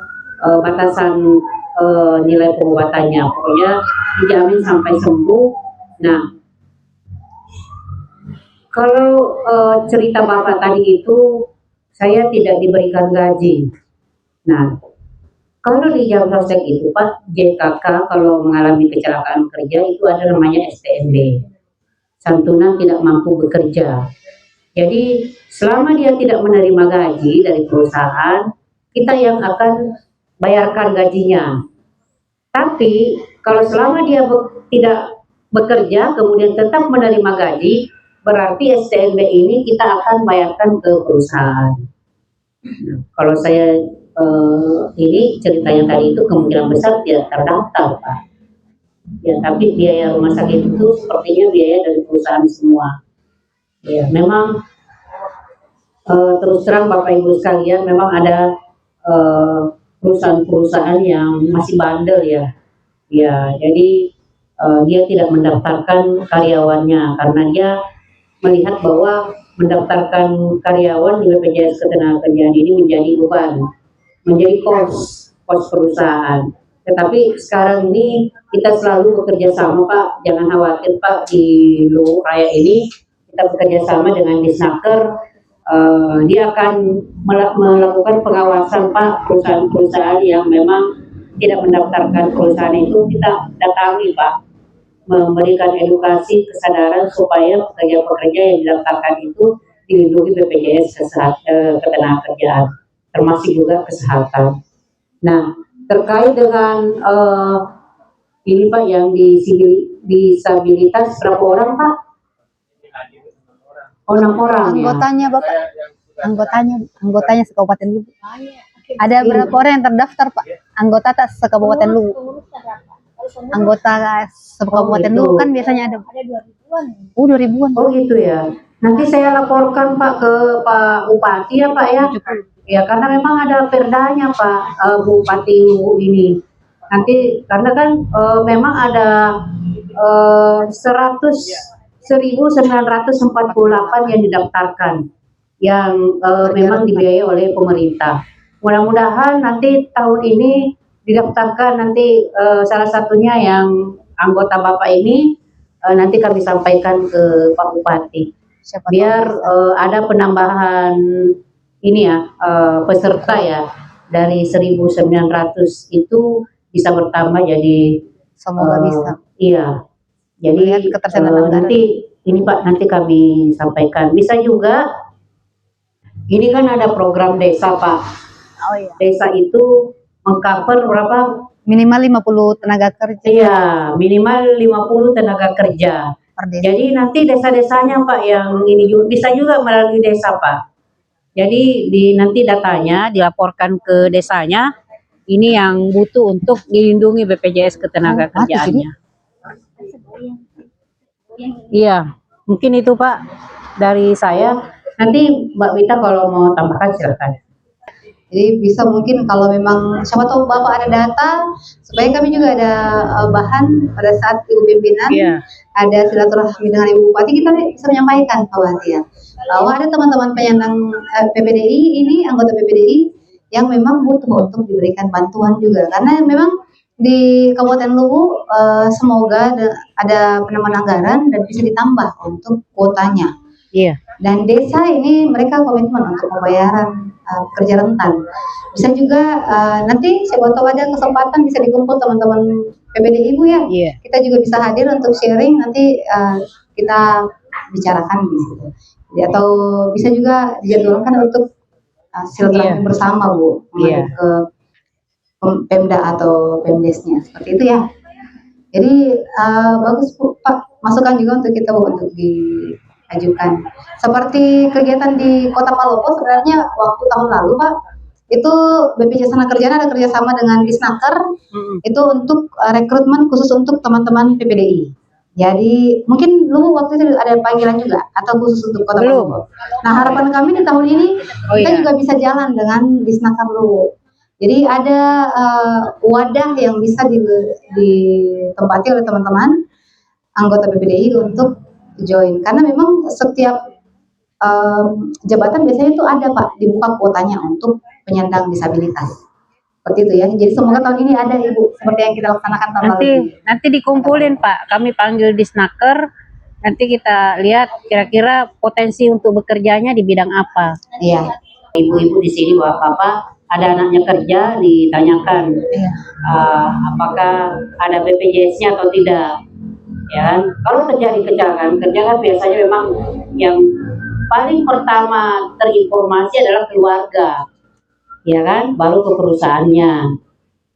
batasan nilai pengobatannya. Pokoknya dijamin sampai sembuh. Nah, kalau cerita Bapak tadi itu saya tidak diberikan gaji. Nah, kalau di jam sostek itu Pak, JKK kalau mengalami kecelakaan kerja itu ada namanya STNB, santunan tidak mampu bekerja. Jadi selama dia tidak menerima gaji dari perusahaan, kita yang akan bayarkan gajinya. Tapi kalau selama dia tidak bekerja kemudian tetap menerima gaji, berarti STNB ini kita akan bayarkan ke perusahaan. Kalau saya ini cerita yang tadi itu kemungkinan besar tidak terdaftar Pak. Ya, tapi biaya rumah sakit itu sepertinya biaya dari perusahaan semua. Ya, memang terus terang Bapak Ibu sekalian, memang ada perusahaan-perusahaan yang masih bandel ya. Ya, jadi dia tidak mendaftarkan karyawannya karena dia melihat bahwa mendaftarkan karyawan di BPJS Ketenagakerjaan ini menjadi beban, menjadi kos perusahaan. Tetapi sekarang ini kita selalu bekerja sama Pak, jangan khawatir Pak, di Luwu Raya ini kita bekerja sama dengan Disnaker. Dia akan melakukan pengawasan Pak, perusahaan-perusahaan yang memang tidak mendaftarkan perusahaan itu kita datangi Pak, memberikan edukasi kesadaran supaya pekerja-pekerja yang didaftarkan itu dilindungi BPJS Ketenagakerjaan, termasuk juga kesehatan. Nah, terkait dengan ini Pak yang disabilitas berapa orang Pak? Oh, 6 orang ya. Anggotanya Bapak, anggotanya sekabupaten Luwu. Ada berapa orang yang terdaftar Pak? Anggota sekabupaten Luwu. Anggota sekabupaten Luwu kan biasanya ada 2.000-an. 2.000-an. Oh gitu ya. Nanti saya laporkan Pak ke Pak Bupati ya Pak ya. Ya karena memang ada perdanya Pak, Bupati Luwu ini. Nanti karena kan memang ada 1.948 yang didaftarkan, yang memang dibiayai oleh pemerintah. Mudah-mudahan nanti tahun ini didaftarkan nanti salah satunya yang anggota Bapak ini nanti kami sampaikan ke Pak Bupati. Biar ada penambahan ini ya peserta ya, dari 1.900 itu bisa bertambah jadi semoga bisa. Iya. Jadi nanti ini Pak nanti kami sampaikan. Bisa juga ini kan ada program desa Pak. Oh iya. Desa itu mengcover berapa? Minimal 50 tenaga kerja. Iya, minimal 50 tenaga kerja. Jadi nanti desa-desanya Pak yang ini juga bisa juga melalui desa Pak. Jadi nanti datanya dilaporkan ke desanya. Ini yang butuh untuk dilindungi BPJS Ketenagakerjaannya. Iya, mungkin itu Pak dari saya. Nanti Mbak Wita kalau mau tambahkan silakan. Jadi bisa mungkin kalau memang siapa tahu Bapak ada data supaya kami juga ada bahan pada saat Ibu pimpinan ada silaturahmi dengan Ibu Bupati, kita bisa menyampaikan Pak Bupati ya bahwa ada teman-teman penyandang PPDI ini, anggota PPDI yang memang butuh untuk diberikan bantuan juga karena memang di Kabupaten Luwu semoga ada penambahan anggaran dan bisa ditambah untuk kuotanya. Iya. Dan desa ini mereka komitmen untuk pembayaran pekerja rentan. Bisa juga nanti saya tahu ada kesempatan bisa dikumpul teman-teman PPDI Ibu ya. Iya. Kita juga bisa hadir untuk sharing nanti kita bicarakan di situ. Atau bisa juga dijadwalkan untuk silaturahmi bersama Bu ke Pemda atau Pemdesnya seperti itu ya. Jadi bagus Bu, Pak, masukan juga untuk kita Bu untuk diajukan. Seperti kegiatan di Kota Palopo sebenarnya waktu tahun lalu Pak, itu BPJS Ketenagakerjaan ada kerjasama dengan Disnaker itu untuk rekrutmen khusus untuk teman-teman PPDI. Jadi mungkin Luwu waktu itu ada panggilan juga atau khusus untuk Kota Palopo. Nah harapan kami di tahun ini kita juga bisa jalan dengan Disnaker Luwu. Jadi ada wadah yang bisa ditempati oleh teman-teman anggota PPDI untuk join. Karena memang setiap jabatan biasanya itu ada Pak, dibuka kuotanya untuk penyandang disabilitas. Seperti itu ya. Jadi semoga tahun ini ada Ibu, seperti yang kita laksanakan tahun lalu. Nanti dikumpulin Pak, kami panggil Disnaker, nanti kita lihat kira-kira potensi untuk bekerjanya di bidang apa. Iya. ibu-ibu di sini, bapak ada anaknya kerja, ditanyakan apakah ada BPJS-nya atau tidak. Ya kan? Kalau terjadi kecelakaan kerja kan biasanya memang yang paling pertama terinformasi adalah keluarga, ya kan, baru ke perusahaannya.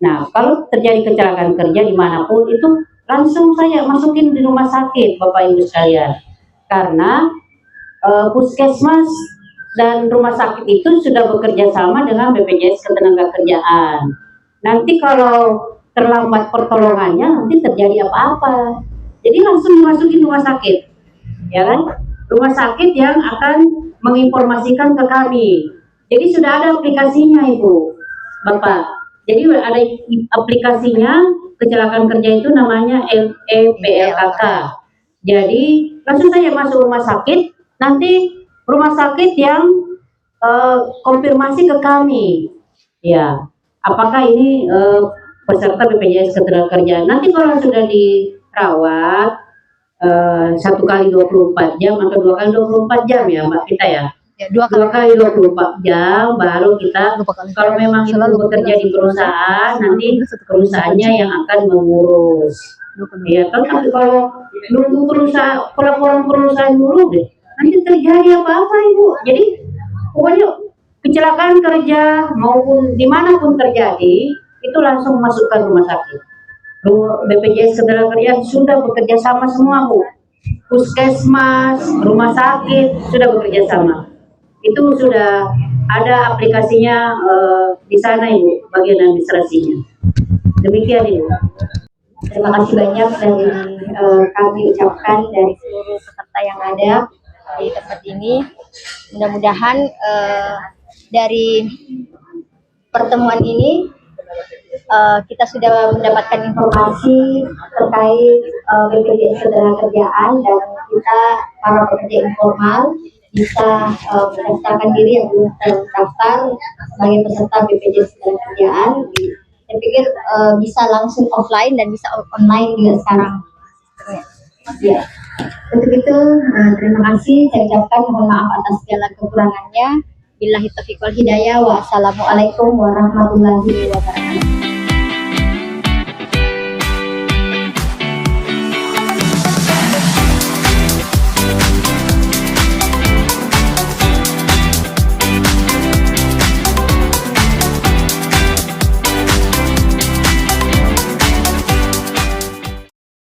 Nah, kalau terjadi kecelakaan kerja dimanapun itu langsung saya masukin di rumah sakit, Bapak Ibu sekalian, karena puskesmas dan rumah sakit itu sudah bekerja sama dengan BPJS Ketenagakerjaan. Nanti kalau terlambat pertolongannya, nanti terjadi apa-apa. Jadi langsung dimasukin rumah sakit, ya kan? Rumah sakit yang akan menginformasikan ke kami. Jadi sudah ada aplikasinya, Ibu, Bapak. Jadi ada aplikasinya kecelakaan kerja itu namanya EPLKK. Jadi langsung saja masuk rumah sakit, nanti rumah sakit yang konfirmasi ke kami, ya, apakah ini peserta BPJS Ketenagakerjaan. Nanti kalau sudah dirawat 1 kali 24 jam atau 2 kali 24 jam ya Mbak kita ya. Ya, 2 kali 24 jam baru kita, kalau memang itu bekerja di perusahaan, nanti perusahaannya yang akan mengurus. Ya, tapi kalau nunggu perusahaan, pelaporan perusahaan dulu deh, nanti terjadi apa-apa Ibu. Jadi pokoknya kecelakaan kerja maupun dimanapun terjadi, itu langsung masukkan rumah sakit. BPJS Ketenagakerjaan sudah bekerja sama semua Bu. Puskesmas, rumah sakit sudah bekerja sama. Itu sudah ada aplikasinya di sana Ibu, bagian administrasinya. Demikian Ibu. Terima kasih banyak dari kami ucapkan dari seluruh peserta yang ada di tempat ini. Mudah-mudahan dari pertemuan ini kita sudah mendapatkan informasi terkait BPJS Ketenagakerjaan, dan kita para pekerja informal bisa mendaftarkan diri yang belum terdaftar sebagai peserta BPJS Ketenagakerjaan. Saya pikir bisa langsung offline dan bisa online juga sekarang. Ya. Untuk itu terima kasih, saya ucapkan mohon maaf atas segala kekurangannya. Billahi taufiq wal hidayah. Wassalamualaikum warahmatullahi wabarakatuh.